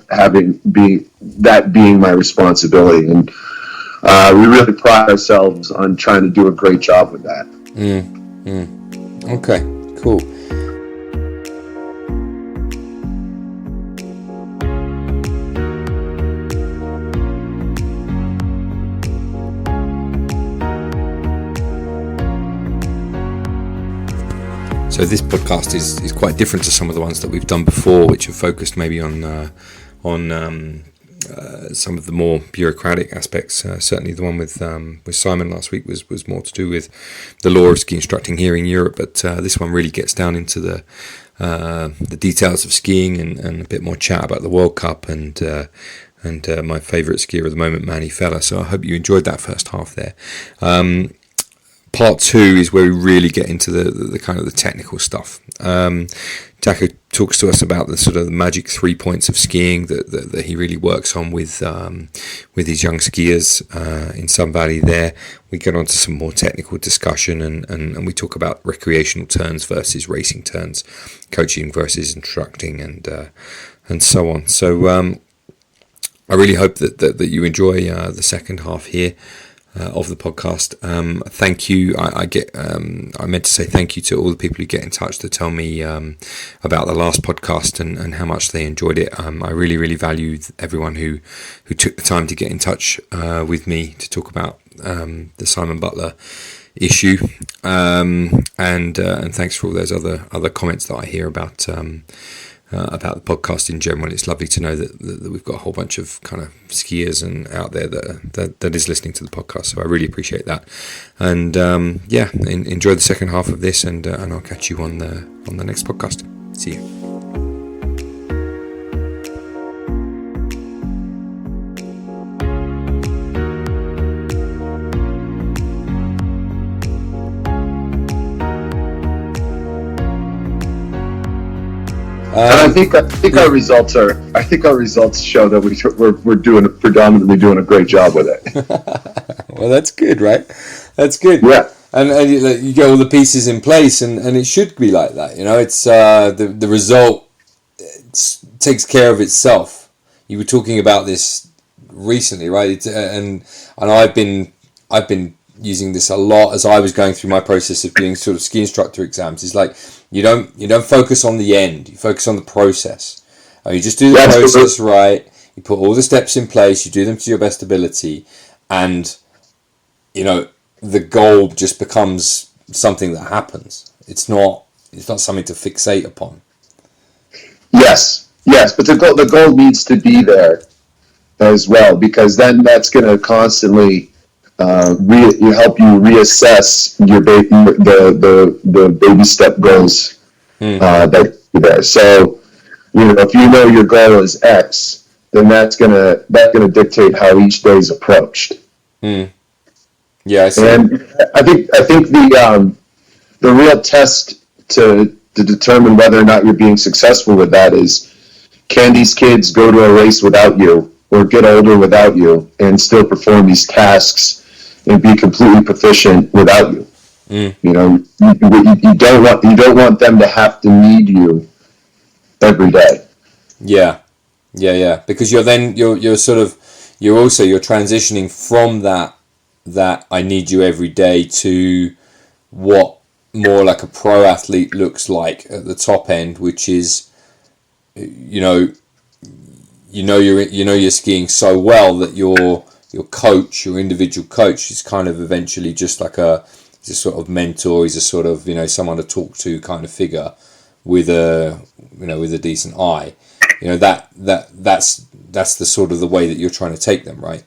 having being my responsibility, and we really pride ourselves on trying to do a great job with that. Okay, cool. So this podcast is quite different to some of the ones that we've done before, which have focused maybe on some of the more bureaucratic aspects. Certainly the one with Simon last week was more to do with the law of ski instructing here in Europe, but this one really gets down into the details of skiing and a bit more chat about the World Cup and my favourite skier at the moment, Manny Feller. So I hope you enjoyed that first half there. Part 2 is where we really get into the kind of the technical stuff. Taco talks to us about the sort of the magic 3 points of skiing that he really works on with his young skiers in Sun Valley there. We get on to some more technical discussion and we talk about recreational turns versus racing turns, coaching versus instructing and so on. So I really hope that you enjoy the second half here of the podcast. Thank you. I meant to say thank you to all the people who get in touch to tell me about the last podcast and how much they enjoyed it. I really, really value everyone who took the time to get in touch with me to talk about the Simon Butler issue. And thanks for all those other comments that I hear about the podcast in general. It's lovely to know that we've got a whole bunch of kind of skiers and out there that is listening to the podcast. So I really appreciate that. And enjoy the second half of this, and I'll catch you on the next podcast. See you. And I think our results show that we're predominantly doing a great job with it. Well, that's good, right? That's good. Yeah. And you get all the pieces in place, and it should be like that. You know, it's the result takes care of itself. You were talking about this recently, right? And I've been using this a lot as I was going through my process of doing sort of ski instructor exams. It's like you don't focus on the end, you focus on the process. You just do the process right, you put all the steps in place, you do them to your best ability, and the goal just becomes something that happens. It's not something to fixate upon. Yes, but the goal needs to be there as well, because then that's going to constantly help you reassess your the baby step goals that are there. So if you know your goal is X, then that's gonna dictate how each day is approached. Yeah, I see. And I think the real test to determine whether or not you're being successful with that is, can these kids go to a race without you or get older without you and still perform these tasks and be completely proficient without you? You don't want them to have to need you every day. Yeah. Because you're transitioning from that I need you every day to what more like a pro athlete looks like at the top end, which is you're skiing so well that your coach, your individual coach, is kind of eventually just like he's a sort of mentor, he's a sort of someone to talk to kind of figure with a decent eye. That's the sort of the way that you're trying to take them, right?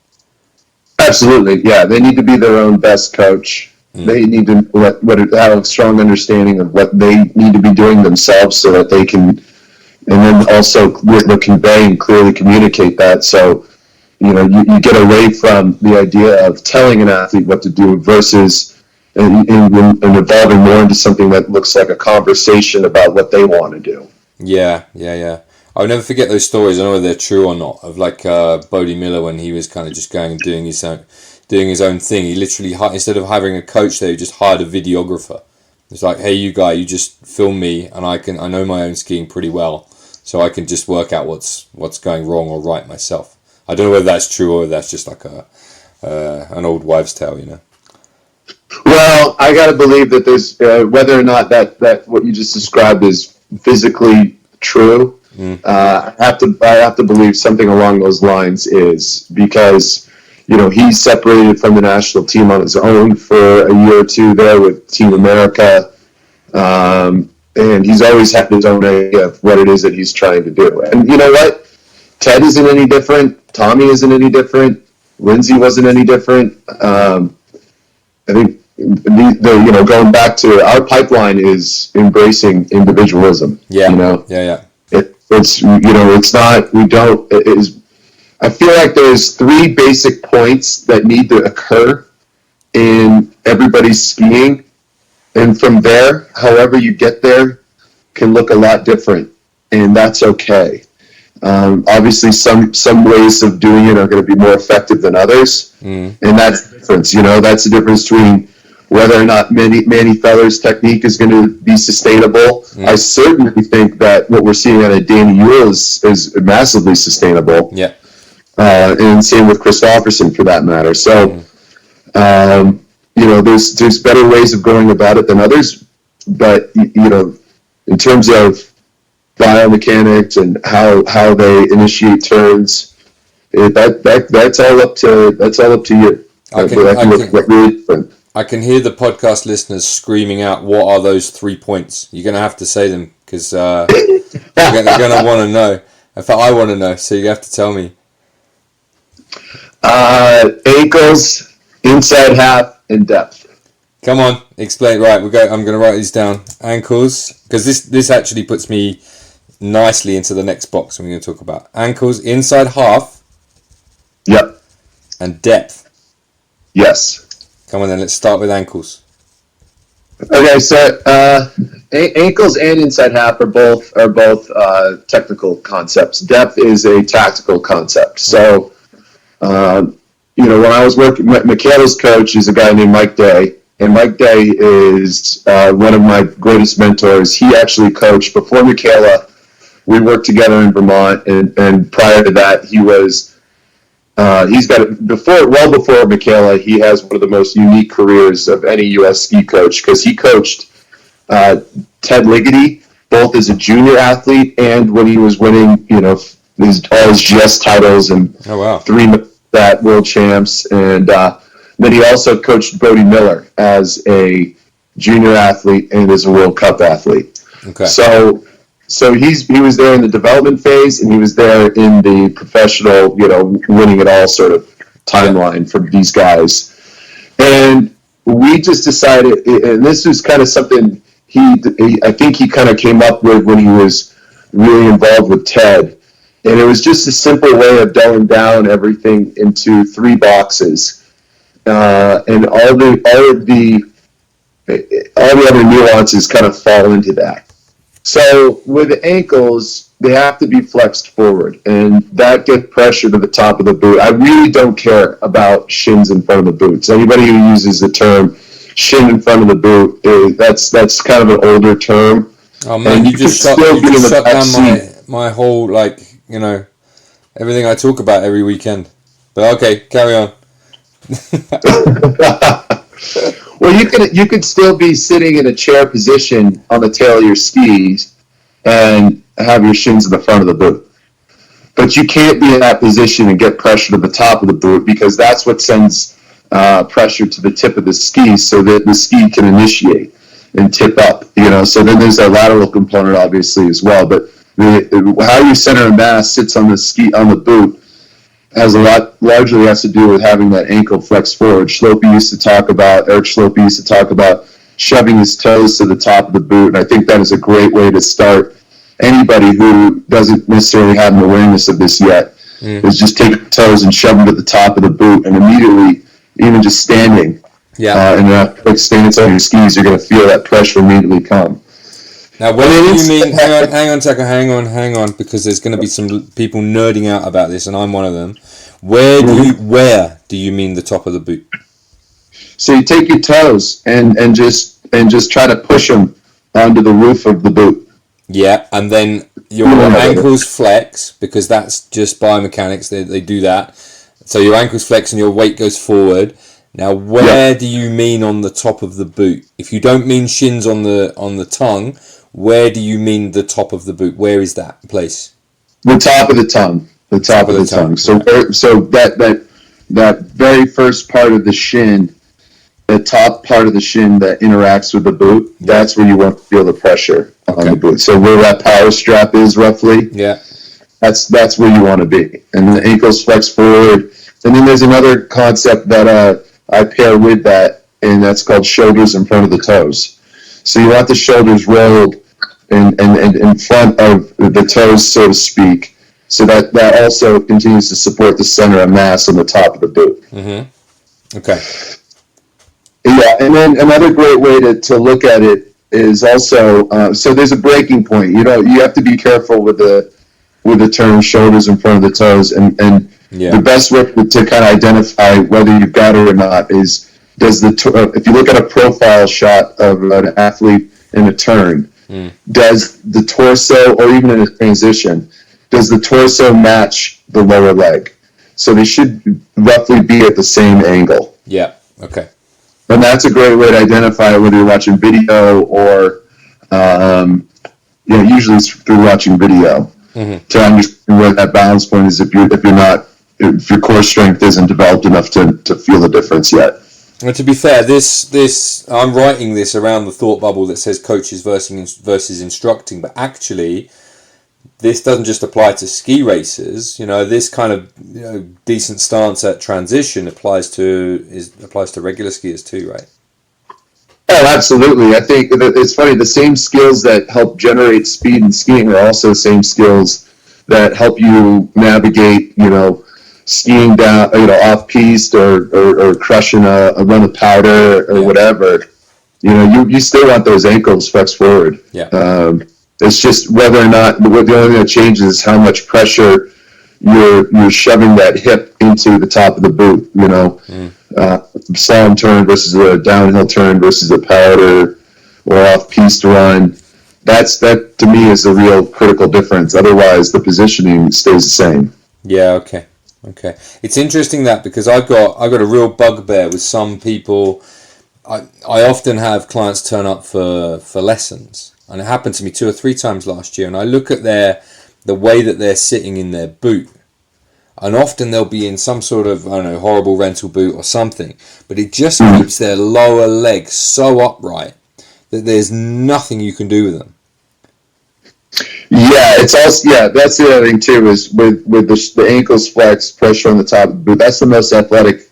Absolutely, yeah. They need to be their own best coach. They need to have a strong understanding of what they need to be doing themselves, so that they can, and then also convey and clearly communicate that. So you get away from the idea of telling an athlete what to do versus and evolving more into something that looks like a conversation about what they want to do. Yeah. I'll never forget those stories. I don't know whether they're true or not. Of like Bodie Miller when he was kind of just going and doing his own thing. He literally instead of having a coach there, he just hired a videographer. It's like, hey, you guy, you just film me, and I know my own skiing pretty well, so I can just work out what's going wrong or right myself. I don't know whether that's true or that's just like an old wives' tale, you know. Well, I got to believe that there's whether or not that what you just described is physically true. I have to believe something along those lines is because he's separated from the national team on his own for a year or two there with Team America, and he's always had his own idea of what it is that he's trying to do. And you know what? Ted isn't any different. Tommy isn't any different. Lindsay wasn't any different. I think going back to our pipeline is embracing individualism. Yeah. It's not. We don't. It is. I feel like there's 3 basic points that need to occur in everybody's skiing, and from there, however you get there, can look a lot different, and that's okay. Obviously, some ways of doing it are going to be more effective than others, and that's the difference. That's the difference between whether or not Manny Feller's technique is going to be sustainable. I certainly think that what we're seeing out of Danny Yule is massively sustainable. Yeah. And same with Christofferson for that matter. So, there's better ways of going about it than others, but in terms of biomechanics and how they initiate turns, that's all up to you. I can hear the podcast listeners screaming out, "What are those 3 points?" You're going to have to say them because they're going to want to know. In fact, I want to know, so you have to tell me. Ankles, inside half, and depth. Come on, explain. Right, I'm going to write these down. Ankles, because this actually puts me nicely into the next box we're going to talk about. Ankles, inside half. Yep. And depth. Yes. Come on then, let's start with ankles. Okay, so ankles and inside half are both technical concepts. Depth is a tactical concept. So, when I was working, Michaela's coach is a guy named Mike Day, and Mike Day is one of my greatest mentors. He actually coached before Michaela. We worked together in Vermont, and prior to that, he was. Well before Michaela, he has one of the most unique careers of any U.S. ski coach because he coached Ted Ligety both as a junior athlete and when he was winning, all his GS titles and 3 that world champs, and then he also coached Bodie Miller as a junior athlete and as a World Cup athlete. Okay. So he was there in the development phase, and he was there in the professional, winning it all sort of timeline for these guys. And we just decided, and this was kind of something I think he kind of came up with when he was really involved with Ted. And it was just a simple way of dumbing down everything into 3 boxes, and all the other nuances kind of fall into that. So with the ankles, they have to be flexed forward, and that gets pressure to the top of the boot. I really don't care about shins in front of the boots. Anybody who uses the term shin in front of the boot, that's kind of an older term. Oh man, you just shut down my whole everything I talk about every weekend. But okay, carry on. Well, you could still be sitting in a chair position on the tail of your skis and have your shins in the front of the boot. But you can't be in that position and get pressure to the top of the boot because that's what sends pressure to the tip of the ski so that the ski can initiate and tip up. So then there's a lateral component obviously as well. But how your center of mass sits on the boot largely has to do with having that ankle flex forward. Eric Schlope used to talk about shoving his toes to the top of the boot, and I think that is a great way to start anybody who doesn't necessarily have an awareness of this yet, is just take your toes and shove them to the top of the boot, and immediately, even just standing, in a quick stance on your skis, you're going to feel that pressure immediately come. Now, where do you mean? Hang on a second. Hang on, because there's going to be some people nerding out about this, and I'm one of them. Where do you mean the top of the boot? So you take your toes and just try to push them onto the roof of the boot. Yeah, and then your ankles flex, because that's just biomechanics. They do that. So your ankles flex and your weight goes forward. Now, where do you mean on the top of the boot? If you don't mean shins on the tongue, where do you mean the top of the boot? Where is that place? The top of the tongue. The top of the tongue. So that very first part of the shin, the top part of the shin that interacts with the boot, that's where you want to feel the pressure on the boot. So where that power strap is roughly, that's where you want to be. And the ankles flex forward. And then there's another concept that I pair with that, and that's called shoulders in front of the toes. So you want the shoulders rolled and in front of the toes, so to speak, so that also continues to support the center of mass on the top of the boot. Mm-hmm. Okay. Yeah, and then another great way to look at it is also, so there's a breaking point. You have to be careful with the term shoulders in front of the toes, and the best way to kind of identify whether you've got it or not is, if you look at a profile shot of an athlete in a turn, does the torso, or even in a transition, does the torso match the lower leg? So they should roughly be at the same angle. Yeah, okay. And that's a great way to identify whether you're watching video or, usually it's through watching video, to understand where that balance point is if your core strength isn't developed enough to feel the difference yet. And to be fair, this I'm writing this around the thought bubble that says coaches versus instructing, but actually this doesn't just apply to ski racers. This kind of decent stance at transition applies to regular skiers too, right? Oh, absolutely. I think it's funny. The same skills that help generate speed in skiing are also the same skills that help you navigate, skiing down, off piste or crushing a run of powder or whatever. You still want those ankles flexed forward. Yeah. It's just whether or not, the only thing that changes is how much pressure you're shoving that hip into the top of the boot. Slalom turn versus a downhill turn versus a powder or off piste run. That to me is the real critical difference. Otherwise, the positioning stays the same. Yeah. Okay. It's interesting that, because I got a real bugbear with some people. I often have clients turn up for lessons, and it happened to me 2 or 3 times last year. And I look at the way that they're sitting in their boot, and often they'll be in some sort of, horrible rental boot or something, but it just keeps their lower legs so upright that there's nothing you can do with them. Yeah, it's also that's the other thing too, is with the ankles flex, pressure on the top of the boot. That's the most athletic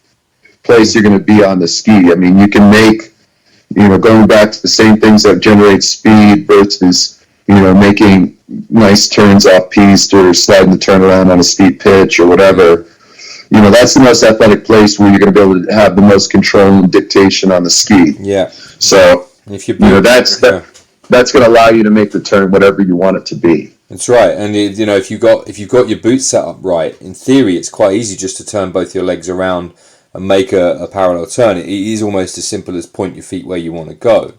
place you're going to be on the ski. I mean, you can make, going back to the same things that generate speed versus, making nice turns off piste or sliding the turnaround on a steep pitch or whatever. That's the most athletic place where you're going to be able to have the most control and dictation on the ski. Yeah. So, if that's going to allow you to make the turn whatever you want it to be. That's right. And if you've got your boots set up right, in theory it's quite easy just to turn both your legs around and make a parallel turn. It is almost as simple as point your feet where you want to go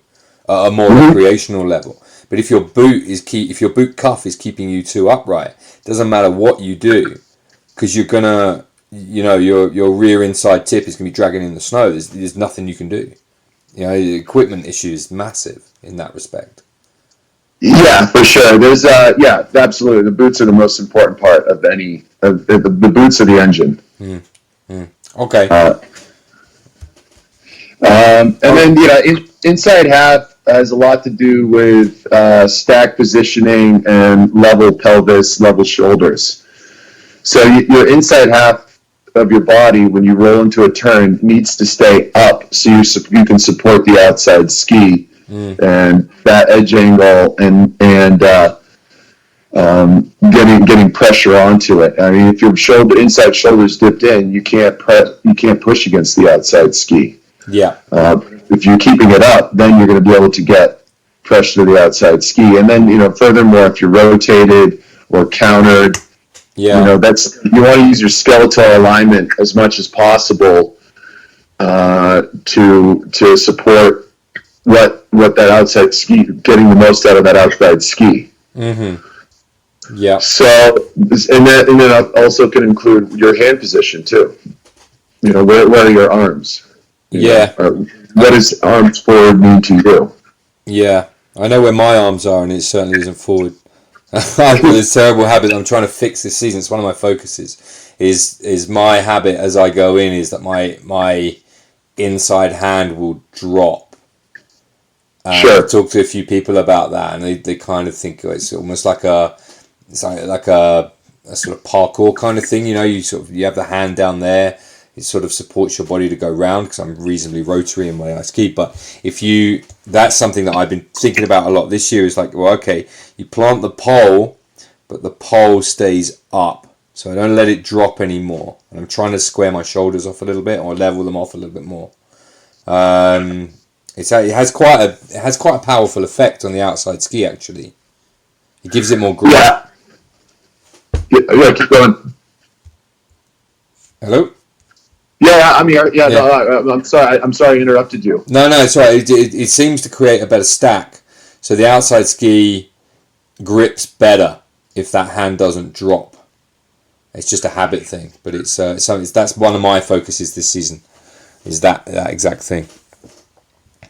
at a more recreational level. But if your boot cuff is keeping you too upright, it doesn't matter what you do, because you're gonna, your rear inside tip is gonna be dragging in the snow. There's nothing you can do. The equipment issue is massive in that respect. Yeah, for sure. There's absolutely. The boots are the most important part of any. The boots are the engine. Okay. And then inside half has a lot to do with stack positioning and level pelvis, level shoulders. So your inside half of your body, when you roll into a turn, needs to stay up so you can support the outside ski and that edge angle and getting pressure onto it. I mean, if your inside shoulder's dipped in, you can't push against the outside ski. Yeah. If you're keeping it up, then you're going to be able to get pressure to the outside ski. And then, furthermore, if you're rotated or countered, you want to use your skeletal alignment as much as possible to support what that outside ski, getting the most out of that outside ski. Mm-hmm. Yeah. So, and that also can include your hand position too. Where are your arms? What does arms forward mean to you? Yeah, I know where my arms are, and it certainly isn't forward. This terrible habit I'm trying to fix this season. It's one of my focuses. Is my habit as I go in is that my inside hand will drop. Sure. I talked to a few people about that, and they kind of think it's almost like a sort of parkour kind of thing. You have the hand down there. It sort of supports your body to go round because I'm reasonably rotary in the way I ski. But that's something that I've been thinking about a lot this year. Is like, well, okay, you plant the pole, but the pole stays up, so I don't let it drop anymore. And I'm trying to square my shoulders off a little bit or level them off a little bit more. It has quite a powerful effect on the outside ski. Actually, it gives it more grip. Yeah, keep going. Hello. Yeah, I'm here. Yeah. No, I'm sorry. I interrupted you. No, it's all right. It seems to create a better stack, so the outside ski grips better if that hand doesn't drop. It's just a habit thing, but that's one of my focuses this season. Is that exact thing?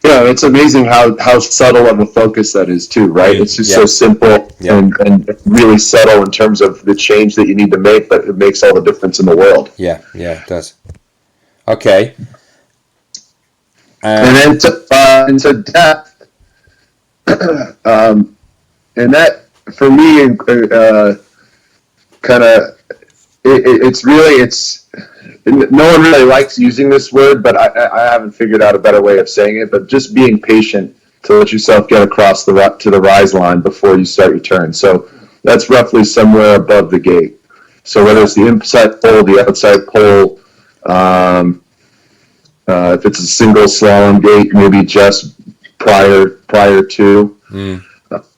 Yeah, it's amazing how subtle of a focus that is too, right? It's just so simple and really subtle in terms of the change that you need to make, but it makes all the difference in the world. Yeah, it does. Okay. And then to depth, and that for me, kind of, it's no one really likes using this word, but I haven't figured out a better way of saying it. But just being patient to let yourself get across to the rise line before you start your turn. So that's roughly somewhere above the gate. So whether it's the inside pole, the outside pole. If it's a single slalom gate, maybe just prior to.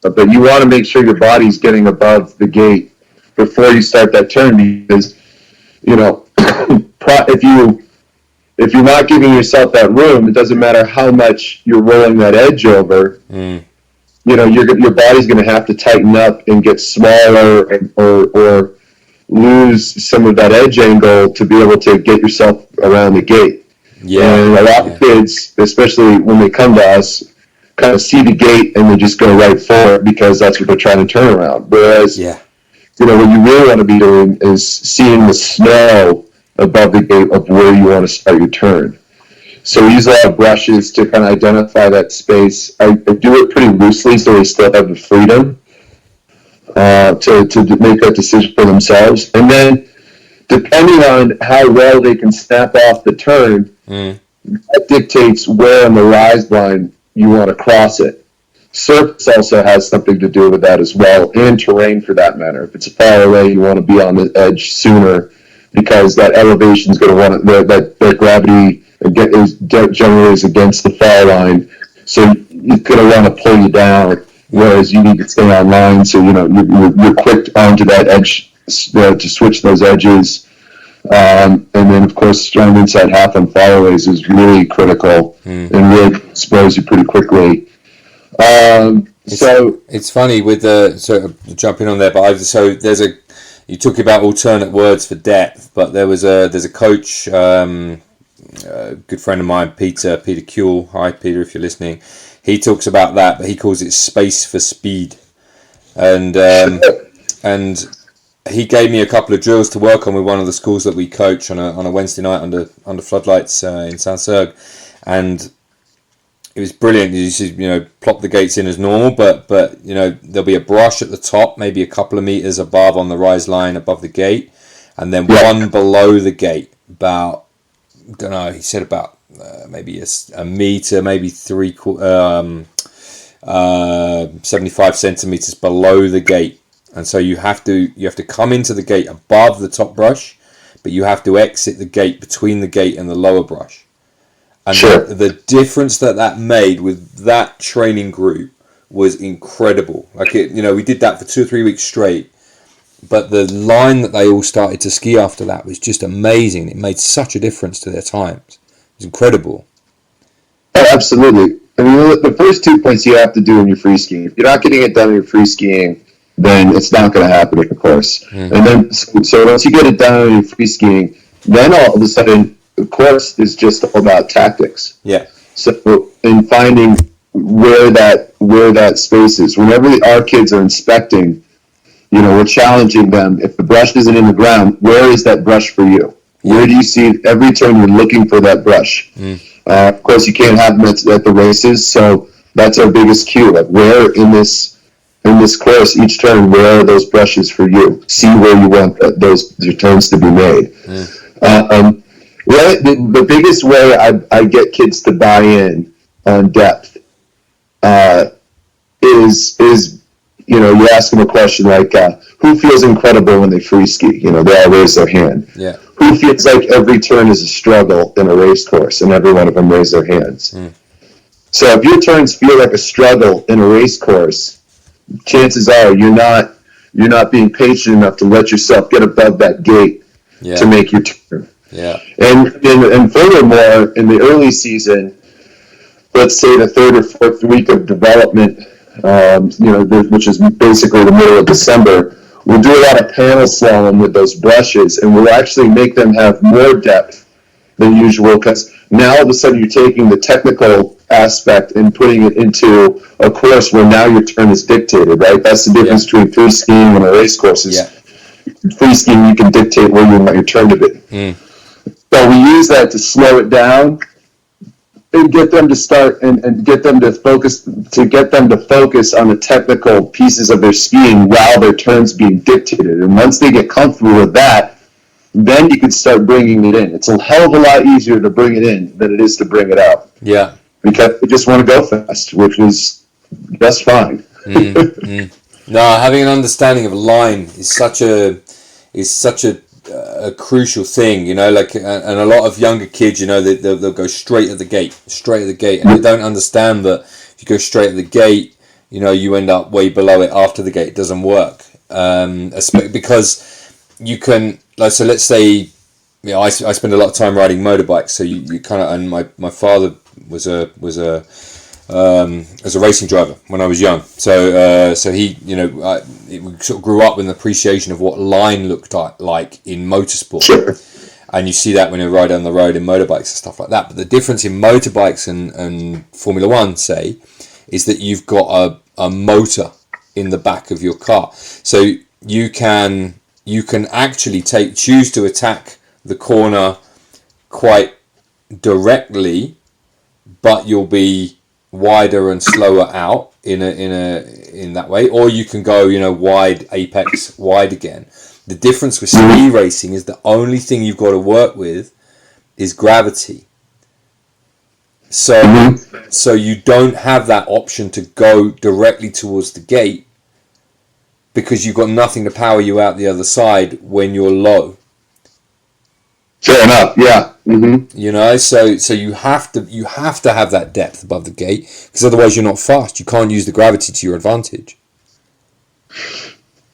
But you want to make sure your body's getting above the gate before you start that turn, because if you're not giving yourself that room, it doesn't matter how much you're rolling that edge over. Your body's going to have to tighten up and get smaller or lose some of that edge angle to be able to get yourself around the gate. And a lot of kids, especially when they come to us, kind of see the gate and they just go right for it because that's what they're trying to turn around. Whereas, what you really want to be doing is seeing the snow above the gate of where you want to start your turn. So we use a lot of brushes to kind of identify that space. I do it pretty loosely so they still have the freedom to make that decision for themselves. And then, depending on how well they can snap off the turn, that dictates where on the rise line you want to cross it. Surface also has something to do with that as well, and terrain for that matter. If it's far away, you want to be on the edge sooner because that elevation is going to want that gravity generally is against the fall line, so it's going to want to pull you down. Whereas you need to stay on line, so you're quick onto that edge to switch those edges. And then, of course, strong inside half on followays is really critical and really expose you pretty quickly. It's funny with jumping on there, but you talk about alternate words for depth, but there's a coach, a good friend of mine, Peter Kuehl. Hi, Peter, if you're listening. He talks about that, but he calls it space for speed, and he gave me a couple of drills to work on with one of the schools that we coach on a Wednesday night under floodlights in Saint-Sergue, and it was brilliant. You should, plop the gates in as normal, but there'll be a brush at the top, maybe a couple of meters above on the rise line above the gate, and then one below the gate, about, I don't know, he said about maybe a meter, maybe 75 centimeters below the gate. And so you have to come into the gate above the top brush, but you have to exit the gate between the gate and the lower brush. And the difference that made with that training group was incredible. Like we did that for 2 or 3 weeks straight. But the line that they all started to ski after that was just amazing. It made such a difference to their times. It was incredible. Oh, absolutely. I mean, the first 2 points you have to do in your free skiing. If you're not getting it done in your free skiing, then it's not going to happen in the course. Mm-hmm. And then, so once you get it done in your free skiing, then all of a sudden, the course is just all about tactics. Yeah. So, in finding where that space is. Whenever our kids are inspecting, we're challenging them. If the brush isn't in the ground, where is that brush for you? Where do you see it? Every turn you're looking for that brush? Of course, you can't have them at the races, so that's our biggest cue. Like, where in this course, each turn, where are those brushes for you? See where you want those turns to be made. The biggest way I get kids to buy in on depth is you ask them a question like, who feels incredible when they free ski? They all raise their hand. Yeah. Who feels like every turn is a struggle in a race course? And every one of them raise their hands. So if your turns feel like a struggle in a race course, chances are you're not being patient enough to let yourself get above that gate to make your turn. Yeah. And furthermore, in the early season, let's say the 3rd or 4th week of development, which is basically the middle of December, we'll do a lot of panel slalom with those brushes, and we'll actually make them have more depth than usual, because now all of a sudden you're taking the technical aspect and putting it into a course where now your turn is dictated, right? That's the difference between free skiing and a race course. Free skiing, you can dictate where you want your turn to be. So we use that to slow it down and get them to start and get them to focus on the technical pieces of their skiing while their turn's being dictated. And once they get comfortable with that, then you can start bringing it in. It's a hell of a lot easier to bring it in than it is to bring it out. Yeah. Because they just want to go fast, which is just fine. No, having an understanding of a line is such a crucial thing, and a lot of younger kids, they'll go straight at the gate, and they don't understand that if you go straight at the gate, you end up way below it after the gate. It doesn't work, because you can, so let's say, I spend a lot of time riding motorbikes, so you kind of, and my father was a racing driver when I was young, so he, we sort of grew up with an appreciation of what line looked like in motorsport. Sure. And you see that when you ride down the road in motorbikes and stuff like that. But the difference in motorbikes and Formula One, say, is that you've got a motor in the back of your car, so you can actually choose to attack the corner quite directly, but you'll be wider and slower out in that way, or you can go wide apex, wide again. The difference with ski racing is the only thing you've got to work with is gravity. So you don't have that option to go directly towards the gate, because you've got nothing to power you out the other side when you're low. Fair enough. Yeah. So you have to have that depth above the gate, because otherwise you're not fast. You can't use the gravity to your advantage.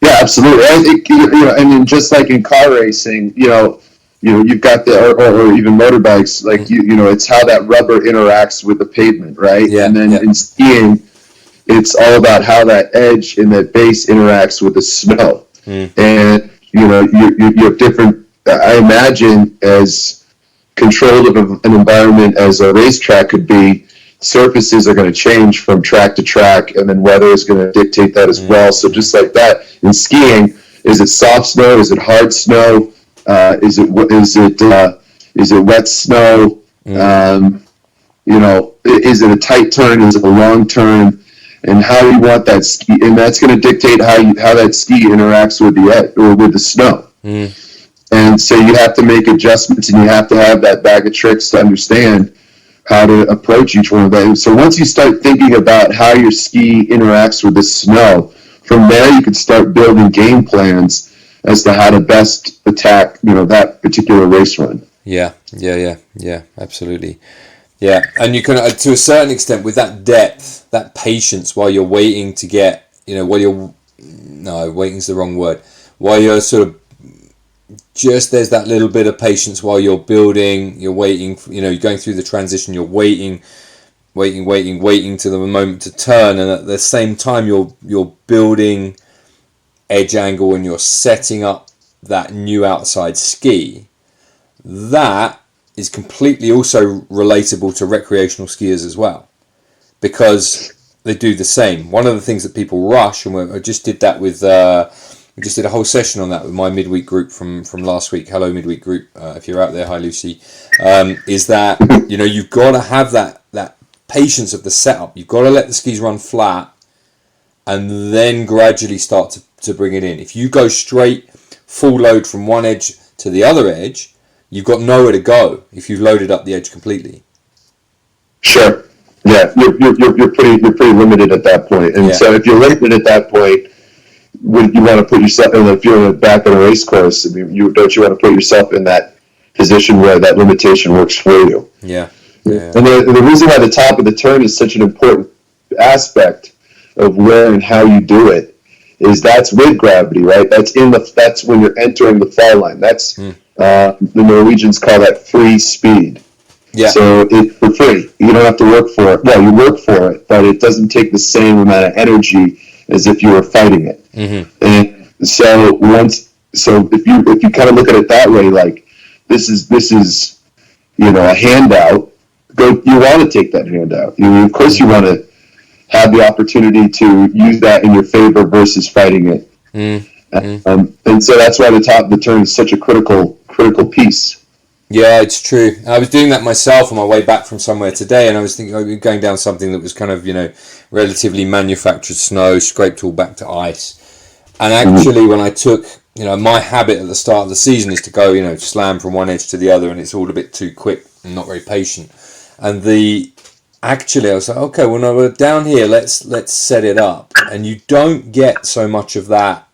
Yeah, absolutely. I think I mean, just like in car racing, you've got or even motorbikes, like it's how that rubber interacts with the pavement, right? Yeah. And then in skiing, it's all about how that edge and that base interacts with the snow, and you have different. I imagine as controlled of an environment as a racetrack could be, surfaces are going to change from track to track, and then weather is going to dictate that as well. So just like that, in skiing, is it soft snow? Is it hard snow? Is it wet snow? Is it a tight turn? Is it a long turn? And how you want that ski, and that's going to dictate how that ski interacts with the edge or with the snow. And so you have to make adjustments, and you have to have that bag of tricks to understand how to approach each one of them. So once you start thinking about how your ski interacts with the snow, from there you can start building game plans as to how to best attack, that particular race run. Yeah, absolutely. Yeah, and you can, to a certain extent, with that depth, that patience while you're waiting to get, no, waiting's the wrong word. While you're sort of there's that little bit of patience while you're building, you're waiting, you're going through the transition, you're waiting to the moment to turn, and at the same time you're building edge angle and you're setting up that new outside ski. That is completely also relatable to recreational skiers as well, because they do the same. One of the things that people rush, and I just did that with, we just did a whole session on that with my midweek group from last week. Hello, midweek group. If you're out there, hi Lucy. Is that you've got to have that patience of the setup. You've got to let the skis run flat, and then gradually start to bring it in. If you go straight full load from one edge to the other edge, you've got nowhere to go if you've loaded up the edge completely. Sure. Yeah, you're pretty limited at that point. And so if you're limited at that point, would you want to put yourself in, if you're back on a race course, don't you want to put yourself in that position where that limitation works for you? Yeah. And the reason why the top of the turn is such an important aspect of where and how you do it is that's with gravity, right? That's when you're entering the fall line. That's the Norwegians call that free speed. Yeah. So it's for free. You don't have to work for it. Well, you work for it, but it doesn't take the same amount of energy as if you were fighting it. Mm-hmm. And so if you kind of look at it that way, like this is a handout. You want to take that handout. Of course, you want to have the opportunity to use that in your favor versus fighting it. Mm-hmm. And so that's why the top of the turn is such a critical piece. Yeah, it's true. I was doing that myself on my way back from somewhere today, and I was thinking I was going down something that was kind of, relatively manufactured snow, scraped all back to ice. And actually, when I took, my habit at the start of the season is to go, slam from one edge to the other, and it's all a bit too quick and not very patient. And actually, I was like, okay, well, no, we're down here, let's set it up. And you don't get so much of that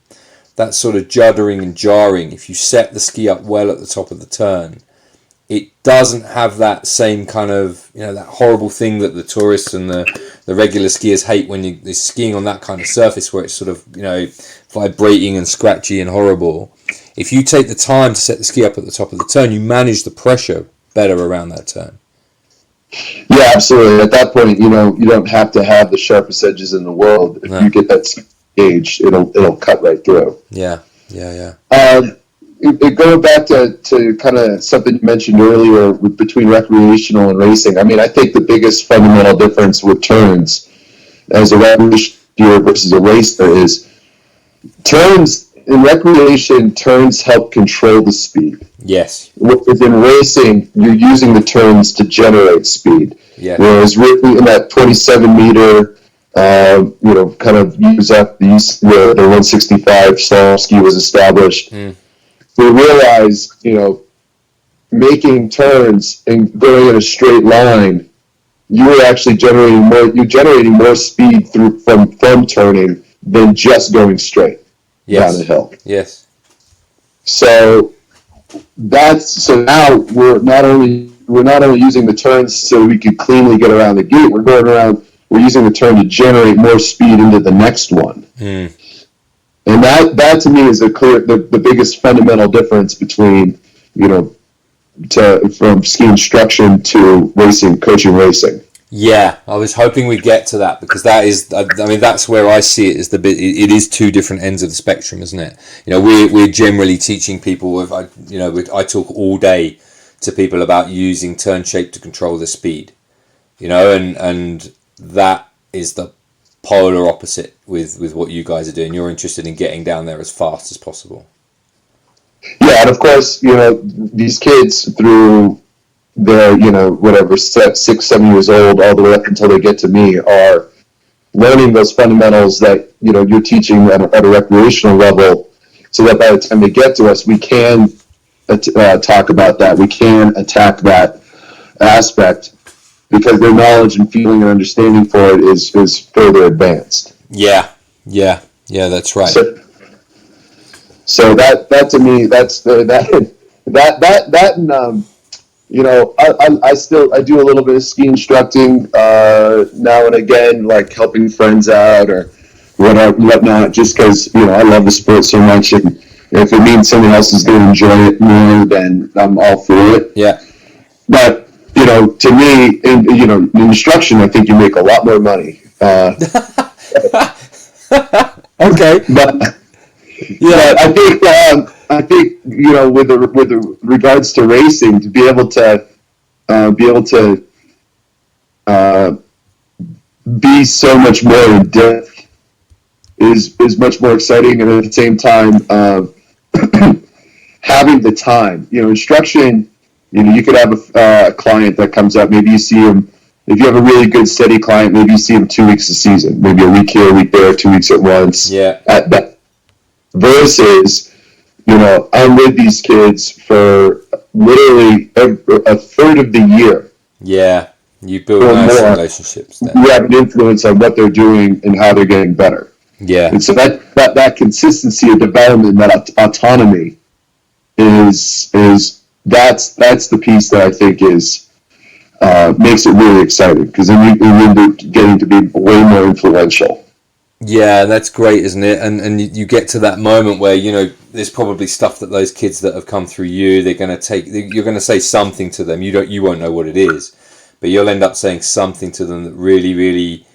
sort of juddering and jarring if you set the ski up well at the top of the turn. It doesn't have that same kind of, that horrible thing that the tourists and the regular skiers hate when you're skiing on that kind of surface where it's sort of, vibrating and scratchy and horrible. If you take the time to set the ski up at the top of the turn, you manage the pressure better around that turn. Yeah, absolutely. At that point, you don't have to have the sharpest edges in the world. If you get that gauge, it'll cut right through. Yeah. Going back to kind of something you mentioned earlier between recreational and racing, I mean, I think the biggest fundamental difference with turns as a recreational skier versus a racer is turns in recreation, turns help control the speed. Yes. Within racing, you're using the turns to generate speed. Yeah. Whereas really in that 27-meter, kind of use up the 165 slalom ski was established. We realize, making turns and going in a straight line, you are actually generating more speed from turning than just going straight down the hill. Yes. So now we're not only using the turns so we can cleanly get around the gate, we're using the turn to generate more speed into the next one. And that to me is the biggest fundamental difference between, from ski instruction to coaching racing. Yeah, I was hoping we'd get to that because that is, that's where I see it as it is two different ends of the spectrum, isn't it? We're generally teaching people, I talk all day to people about using turn shape to control the speed, and that is the polar opposite with what you guys are doing. You're interested in getting down there as fast as possible. Yeah, and of course, these kids through their, 6, 7 years old, all the way up until they get to me, are learning those fundamentals that, you're teaching at a recreational level, so that by the time they get to us, we can talk about that. We can attack that aspect, because their knowledge and feeling and understanding for it is further advanced. Yeah, that's right. So that to me, that's that I do a little bit of ski instructing now and again, like helping friends out or whatnot, just because, I love the sport so much. And if it means someone else is going to enjoy it more, then I'm all for it. Yeah. But, to me, in instruction, I think you make a lot more money. Okay. But I think with regards to racing, to be able to be so much more in depth is much more exciting, and at the same time having the time. Instruction. You could have a client that comes up. Maybe you see him. If you have a really good, steady client, maybe you see him 2 weeks a season. Maybe a week here, a week there, 2 weeks at once. Yeah. At that. Versus, I'm with these kids for literally a third of the year. Yeah. You build nice relationships then. You have an influence on what they're doing and how they're getting better. Yeah. And so that consistency of development, that autonomy is that's the piece that I think is makes it really exciting, because then you end up getting to be way more influential. Yeah, that's great, isn't it? And you get to that moment where, there's probably stuff that those kids that have come through you, you're going to say something to them. You won't know what it is, but you'll end up saying something to them that really, really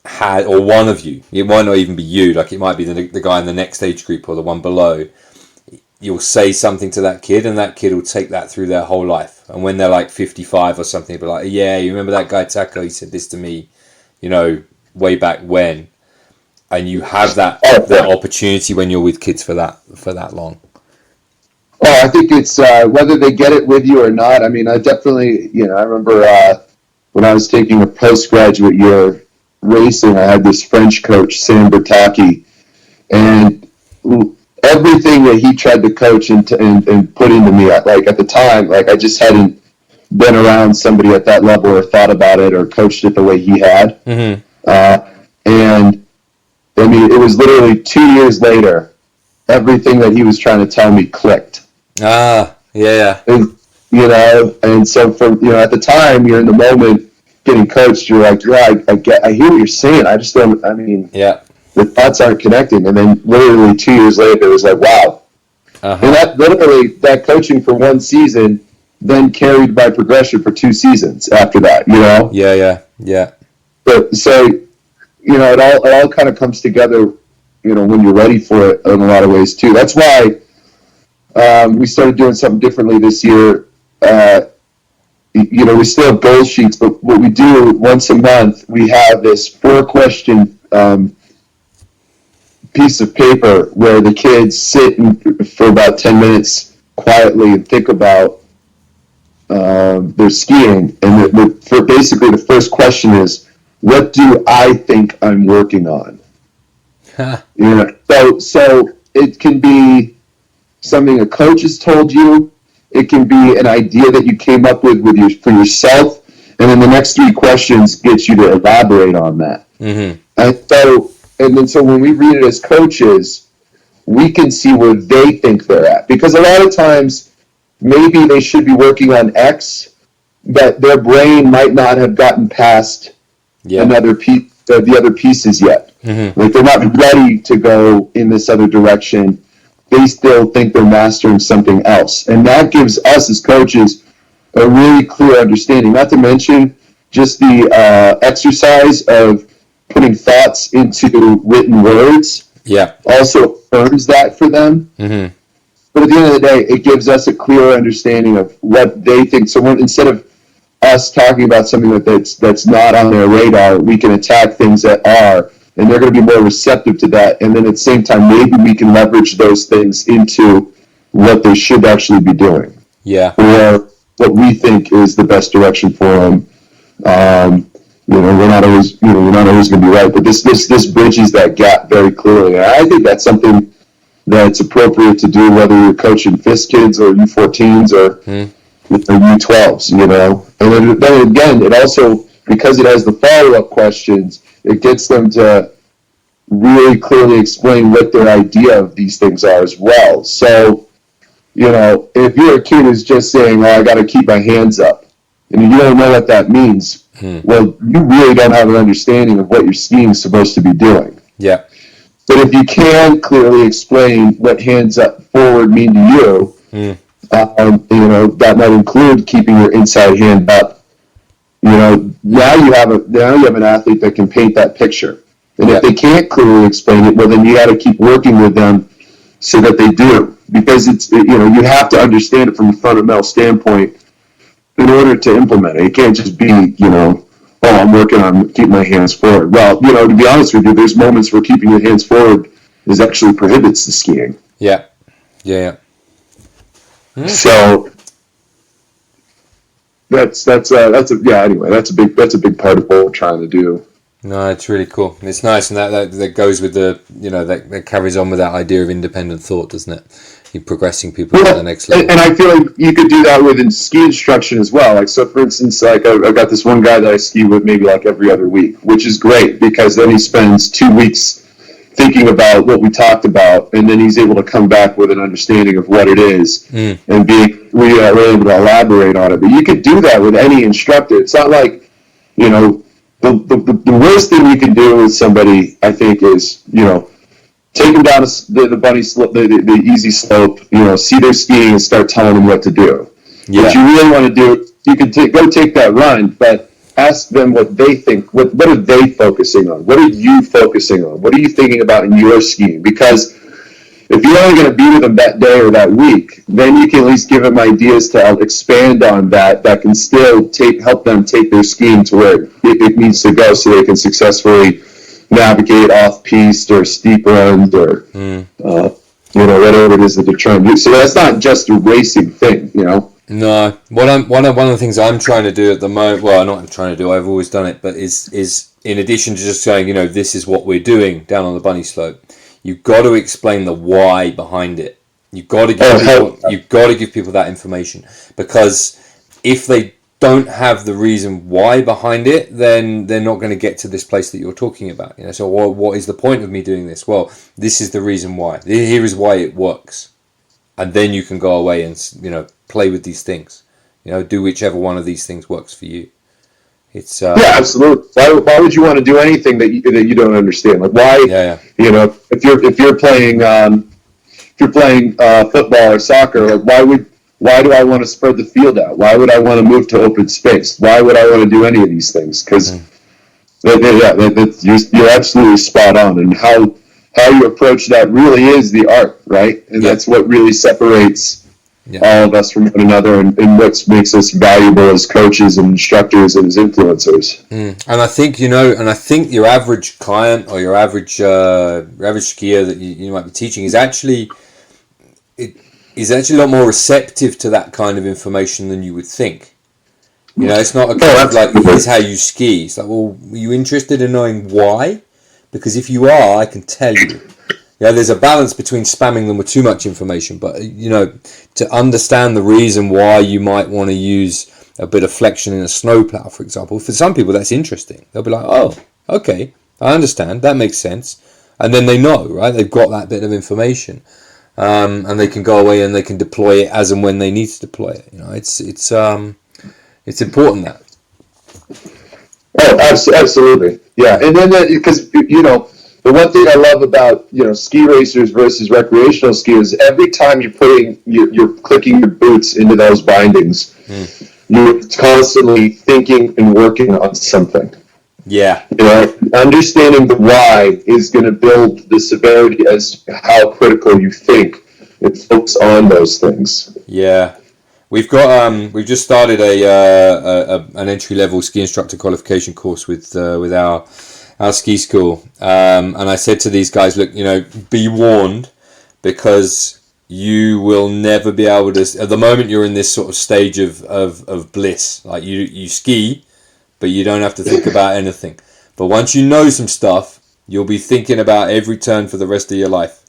had, or one of you. It might not even be you. Like, it might be the guy in the next age group or the one below. You'll say something to that kid, and that kid will take that through their whole life. And when they're like 55 or something, they'll be like, yeah, you remember that guy Taco? He said this to me, way back when. And you have that opportunity when you're with kids for that long. Oh, I think it's whether they get it with you or not. I mean, I definitely, I remember when I was taking a postgraduate year racing, I had this French coach, Sam Bertacchi, and everything that he tried to coach and put into me, like at the time, like I just hadn't been around somebody at that level or thought about it or coached it the way he had. Mm-hmm. And I mean, it was literally 2 years later, everything that he was trying to tell me clicked. Ah, yeah. And, and so at the time, you're in the moment getting coached, you're like, yeah, I hear what you're saying. I just don't, yeah. The thoughts aren't connecting. And then literally 2 years later, it was like, wow. Uh-huh. And that coaching for one season then carried by progression for 2 seasons after that, Yeah. But so, it all kind of comes together, when you're ready for it in a lot of ways too. That's why we started doing something differently this year. We still have goal sheets, but what we do once a month, we have this 4-question piece of paper where the kids sit for about 10 minutes quietly and think about their skiing. And basically the first question is, what do I think I'm working on? Huh. So it can be something a coach has told you. It can be an idea that you came up with for yourself, and then the next 3 questions get you to elaborate on that. Mm-hmm. And so when we read it as coaches, we can see where they think they're at, because a lot of times maybe they should be working on X, but their brain might not have gotten past another piece, the other pieces yet. Mm-hmm. Like, they're not ready to go in this other direction. They still think they're mastering something else. And that gives us as coaches a really clear understanding, not to mention just the exercise of putting thoughts into written words. Yeah. Also affirms that for them. Mm-hmm. But at the end of the day, it gives us a clear understanding of what they think. So instead of us talking about something that's not on their radar, we can attack things that are, and they're going to be more receptive to that. And then at the same time, maybe we can leverage those things into what they should actually be doing. Yeah. Or what we think is the best direction for them. We're not always going to be right, but this bridges that gap very clearly. And I think that's something that's appropriate to do, whether you're coaching FIS kids or U14s or U12s, And then again, it also, because it has the follow-up questions, it gets them to really clearly explain what their idea of these things are as well. So, if you're a kid who's just saying, "Oh, I got to keep my hands up," and you don't know what that means, well, you really don't have an understanding of what your skiing is supposed to be doing. Yeah. But if you can clearly explain what hands up forward mean to you, that might include keeping your inside hand up. Now you have an athlete that can paint that picture. And if they can't clearly explain it, well, then you got to keep working with them so that they do, because you have to understand it from a fundamental standpoint in order to implement it. It can't just be, I'm working on keeping my hands forward. Well, to be honest with you, there's moments where keeping your hands forward actually prohibits the skiing. Yeah. So that's a big part of what we're trying to do. No, it's really cool. It's nice, and that goes with the that carries on with that idea of independent thought, doesn't it? You're progressing people to the next level. And I feel like you could do that within ski instruction as well. Like, so for instance, like I've got this one guy that I ski with maybe like every other week, which is great because then he spends 2 weeks thinking about what we talked about, and then he's able to come back with an understanding of what it is, and we're able to elaborate on it. But you could do that with any instructor. It's not like, the worst thing you can do with somebody, I think, is, take them down the bunny slope, the easy slope, see their skiing and start telling them what to do. Yeah. What you really want to do, you can go take that run, but ask them what they think. What are they focusing on? What are you focusing on? What are you thinking about in your skiing? Because if you're only going to be with them that day or that week, then you can at least give them ideas to expand on that can still help them take their skiing to where it needs to go so they can successfully navigate off-piste or steep runs or, whatever it is that they're trying to do. So that's not just a racing thing, No, one of the things I'm trying to do at the moment, well, I'm not trying to do, I've always done it, but is in addition to just saying, this is what we're doing down on the bunny slope, you've got to explain the why behind it. You've got to give people that information, because if they don't have the reason why behind it, then they're not going to get to this place that you're talking about. So what is the point of me doing this? Well, this is the reason why. Here is why it works, and then you can go away and play with these things. Do whichever one of these things works for you. It's absolutely. Why would you want to do anything that you don't understand? Like why? Yeah. If you're playing football or soccer, like why do I want to spread the field out? Why would I want to move to open space? Why would I want to do any of these things? Because you're absolutely spot on, and how you approach that really is the art, right? And that's what really separates all of us from one another, and what makes us valuable as coaches and instructors and as influencers. And I think your average client or your average skier that you might be teaching is actually a lot more receptive to that kind of information than you would think. It's not a kind of like, here's how you ski. It's like, well, are you interested in knowing why? Because if you are, I can tell you. There's a balance between spamming them with too much information, but to understand the reason why you might want to use a bit of flexion in a snowplow, for example, for some people that's interesting. They'll be like, oh, okay, I understand, that makes sense, and then they know, right? They've got that bit of information, and they can go away and they can deploy it as and when they need to deploy it. It's important that. Oh, absolutely, yeah, and then because the one thing I love about ski racers versus recreational skiers, every time you're clicking your boots into those bindings, you're constantly thinking and working on something. Yeah. Understanding the why is going to build the severity as how critical you think and focus on those things. Yeah. We've just started an entry level ski instructor qualification course with our ski school, and I said to these guys, look, be warned, because you will never be able to, at the moment you're in this sort of stage of bliss, like you ski, but you don't have to think about anything. But once you know some stuff, you'll be thinking about every turn for the rest of your life,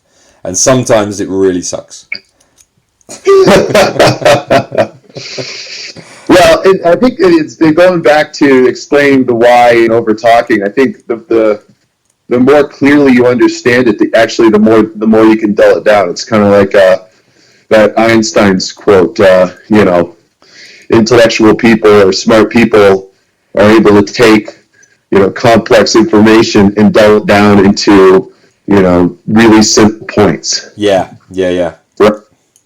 and sometimes it really sucks. Well, I think it's going back to explaining the why and over talking. I think the more clearly you understand it, the more you can dull it down. It's kind of like that Einstein's quote, intellectual people or smart people are able to take, complex information and dial it down into, really simple points. Yeah.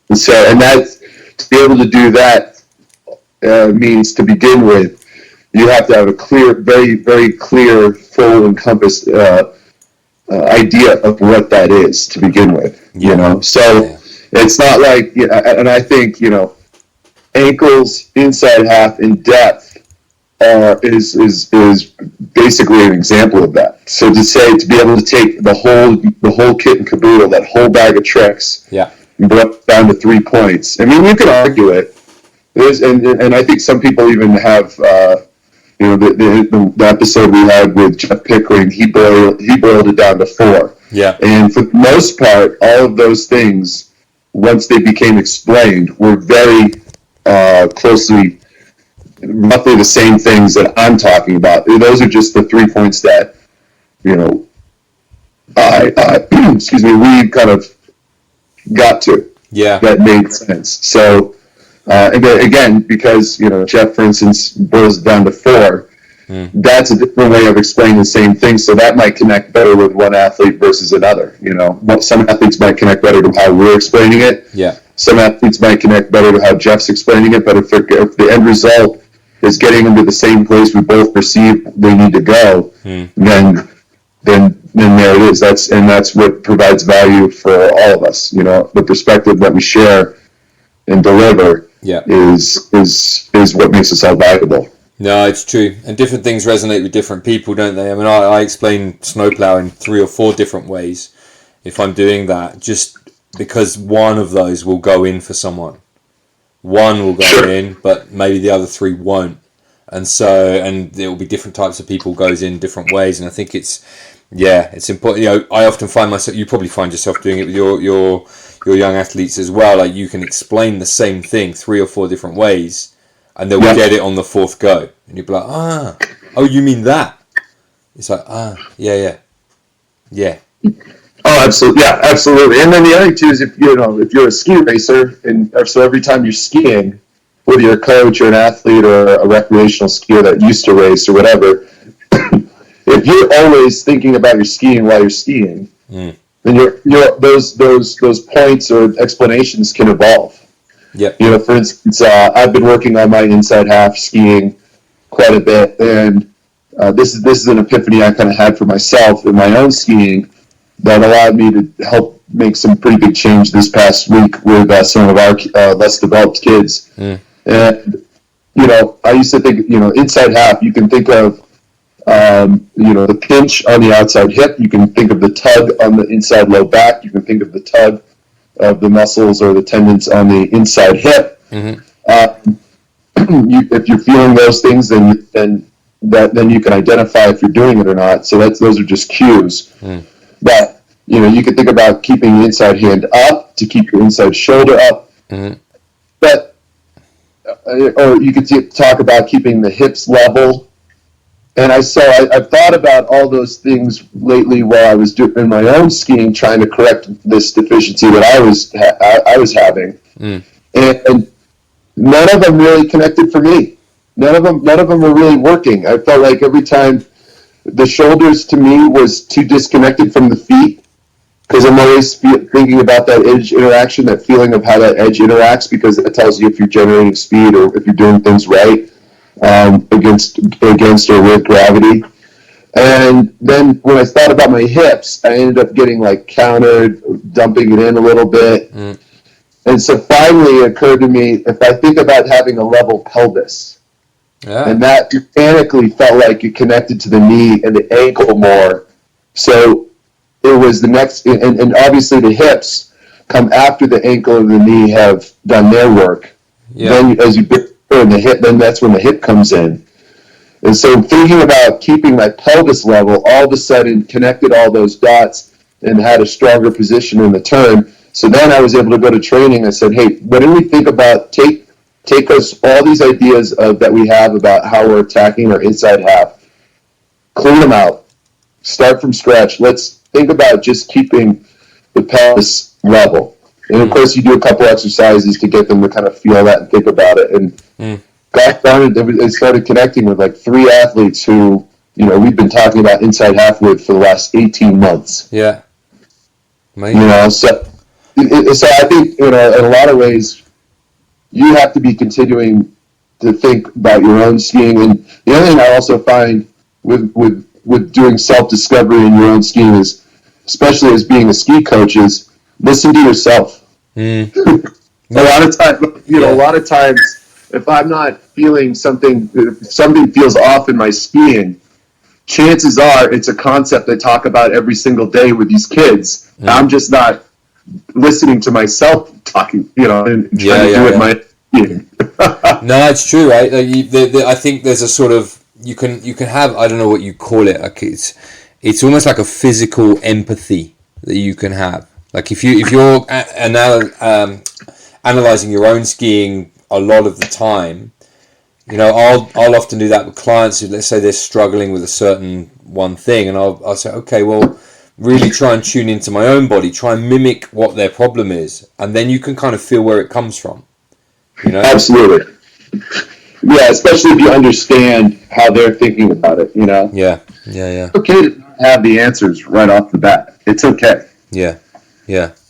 And so, and that, to be able to do that means, to begin with, you have to have a clear, very, very clear, full encompassed idea of what that is to begin with. So it's not like, and I think, ankles, inside half, and depth is basically an example of that. So to be able to take the whole kit and caboodle, that whole bag of tricks, and bring it down to 3 points. I mean, you can argue it. And I think some people even have, the episode we had with Jeff Pickering, he boiled it down to 4. Yeah. And for the most part, all of those things, once they became explained, were very closely, roughly the same things that I'm talking about. Those are just the 3 points that, we kind of got to. Yeah. That made sense. So, and again, because, Jeff, for instance, boils it down to 4, that's a different way of explaining the same thing. So that might connect better with one athlete versus another. Some athletes might connect better to how we're explaining it. Yeah. Some athletes might connect better to how Jeff's explaining it. But if the end result is getting them to the same place we both perceive they need to go, then there it is. That's what provides value for all of us. The perspective that we share and deliver is what makes us all valuable. No, it's true. And different things resonate with different people, don't they? I mean, I explain snowplow in 3 or 4 different ways if I'm doing that, just because one of those will go in for someone. One will go in, but maybe the other 3 won't. And there will be different types of people goes in different ways. And I think it's important. I often find myself, you probably find yourself doing it with your young athletes as well. Like, you can explain the same thing 3 or 4 different ways, and they'll get it on the 4th go. And you'll be like, oh, you mean that? It's like, yeah. Oh, absolutely, yeah, absolutely. And then the other two is if you're a ski racer, and so every time you're skiing, whether you're a coach or an athlete or a recreational skier that used to race or whatever, if you're always thinking about your skiing while you're skiing, then those points or explanations can evolve. Yeah. For instance, I've been working on my inside half skiing quite a bit, and this is an epiphany I kind of had for myself in my own skiing that allowed me to help make some pretty big change this past week with some of our less developed kids. And I used to think, inside half, you can think of the pinch on the outside hip. You can think of the tug on the inside low back. You can think of the tug of the muscles or the tendons on the inside hip. If you're feeling those things, then you can identify if you're doing it or not. So those are just cues. But you can think about keeping the inside hand up to keep your inside shoulder up. But or you could talk about keeping the hips level. And I've thought about all those things lately while I was doing my own skiing, trying to correct this deficiency that I was having, and none of them really connected for me. None of them were really working. I felt like every time the shoulders to me was too disconnected from the feet, because I'm always thinking about that edge interaction, that feeling of how that edge interacts, because it tells you if you're generating speed or if you're doing things right. Against or with gravity. And then when I thought about my hips, I ended up getting countered, dumping it in a little bit. And so finally it occurred to me, if I think about having a level pelvis, and that mechanically felt like it connected to the knee and the ankle more. So it was the next, and obviously the hips come after the ankle and the knee have done their work. Then as you in the hip, then that's when the hip comes in. And so thinking about keeping my pelvis level, all of a sudden connected all those dots and had a stronger position in the turn. So then I was able to go to training. I said, hey, what do we think about take us all these ideas that we have about how we're attacking our inside half, clean them out, start from scratch. Let's think about just keeping the pelvis level. And of course, you do a couple exercises to get them to kind of feel that and think about it. And back on it, I started connecting with like 3 athletes who, we've been talking about inside half with for the last 18 months. Yeah. Amazing. So I think, in a lot of ways, you have to be continuing to think about your own skiing. And the other thing I also find with doing self-discovery in your own skiing is, especially as being a ski coach, is listen to yourself. A lot of times, if I'm not feeling something, if something feels off in my skiing, chances are it's a concept I talk about every single day with these kids. I'm just not listening to myself talking, and trying to do it my skiing. No, it's true, right? I think there's a sort of, you can have, I don't know what you call it, like it's almost like a physical empathy that you can have. Like if you're analyzing your own skiing a lot of the time, I'll often do that with clients who, let's say they're struggling with a certain one thing, and I'll say, okay, well, really try and tune into my own body, try and mimic what their problem is, and then you can kind of feel where it comes from. Absolutely. Yeah, especially if you understand how they're thinking about it, Yeah. It's okay to not have the answers right off the bat. It's okay. Yeah.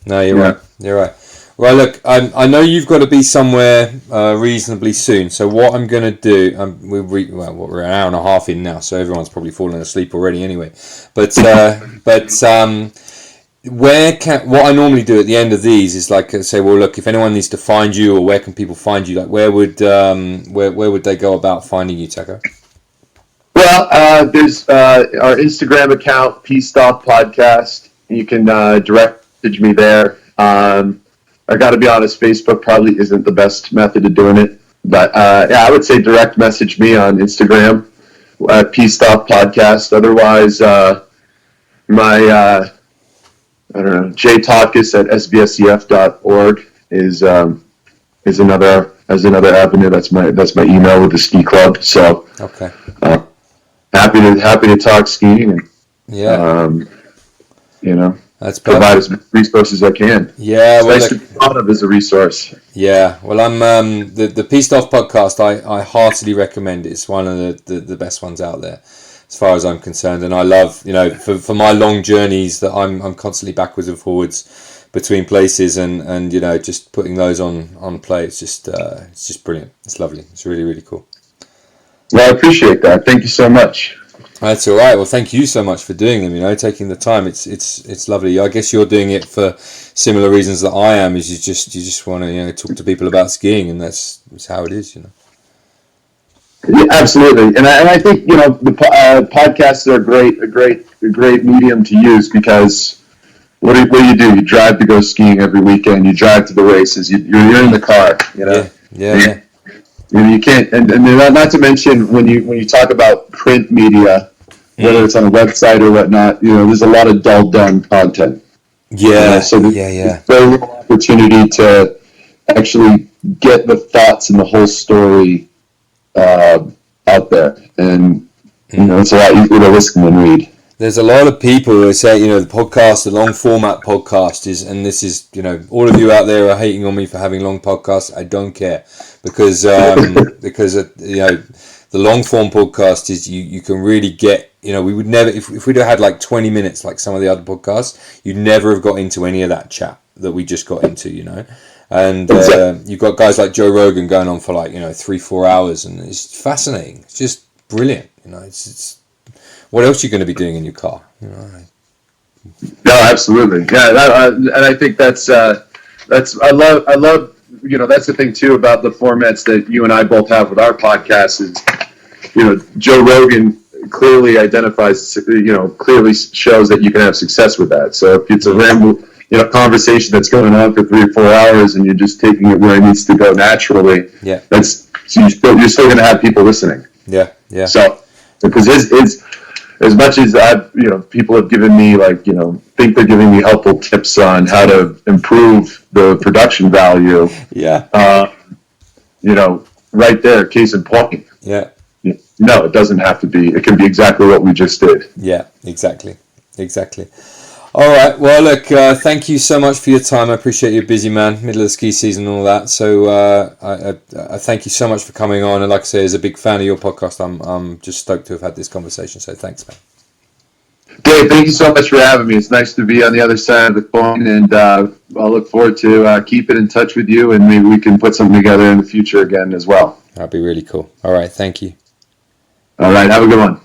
No, you're right. You're right. Right, look, I know you've got to be somewhere reasonably soon. So what I'm going to do, we're an hour and a half in now, so everyone's probably fallen asleep already anyway. But what I normally do at the end of these is like say, well, look, if anyone needs to find you, or where can people find you? Like, where would they go about finding you, Taco? Well, there's our Instagram account, Piste Off Podcast. You can direct message me there. I got to be honest, Facebook probably isn't the best method of doing it. But I would say direct message me on Instagram, Piste Off Podcast. Otherwise, my Tautkus at sbscf.org is another avenue. That's my email with the ski club. So okay, happy to talk skiing and that's provide as many resources as I can. Yeah, it's nice to be thought of as a resource. Yeah, well, I'm the Piste Off podcast. I heartily recommend it. It's one of the best ones out there, as far as I'm concerned. And I love, for my long journeys that I'm constantly backwards and forwards between places, and just putting those on play. It's just brilliant. It's lovely. It's really, really cool. Well, I appreciate that. Thank you so much. That's all right. Well, thank you so much for doing them. Taking the time. It's lovely. I guess you're doing it for similar reasons that I am. Is you just want to talk to people about skiing, and that's how it is. Yeah, absolutely. And I think the podcasts are a great medium to use, because what do? You drive to go skiing every weekend. You drive to the races. You're in the car. Yeah. You can't, and not to mention when you talk about print media, whether it's on a website or whatnot, there's a lot of dull dumb content. Yeah. So there's very little opportunity to actually get the thoughts and the whole story out there, and it's a lot easier to listen and read. There's a lot of people who say, the podcast, the long format podcast is, and this is, all of you out there are hating on me for having long podcasts. I don't care, because the long form podcast is you can really get, we would never, if we'd have had like 20 minutes like some of the other podcasts, you'd never have got into any of that chat that we just got into, and you've got guys like Joe Rogan going on for like 3-4 hours, and it's fascinating. It's just brilliant. It's what else are you going to be doing in your car? No, absolutely. Yeah, and I think that's I love that's the thing too about the formats that you and I both have with our podcasts is, Joe Rogan clearly identifies, clearly shows that you can have success with that. So if it's a random, conversation that's going on for 3 or 4 hours, and you're just taking it where it needs to go naturally, you're still going to have people listening. Yeah. So because it's as much as people have given me think they're giving me helpful tips on how to improve the production value. Yeah. Right there, case in point. Yeah. No, it doesn't have to be. It can be exactly what we just did. Yeah, exactly. All right. Well, look, thank you so much for your time. I appreciate you're busy, man, middle of the ski season and all that. So I thank you so much for coming on. And like I say, as a big fan of your podcast, I'm just stoked to have had this conversation. So thanks, man. Dave, thank you so much for having me. It's nice to be on the other side of the coin, and I'll look forward to keeping in touch with you, and maybe we can put something together in the future again as well. That'd be really cool. All right. Thank you. All right. Have a good one.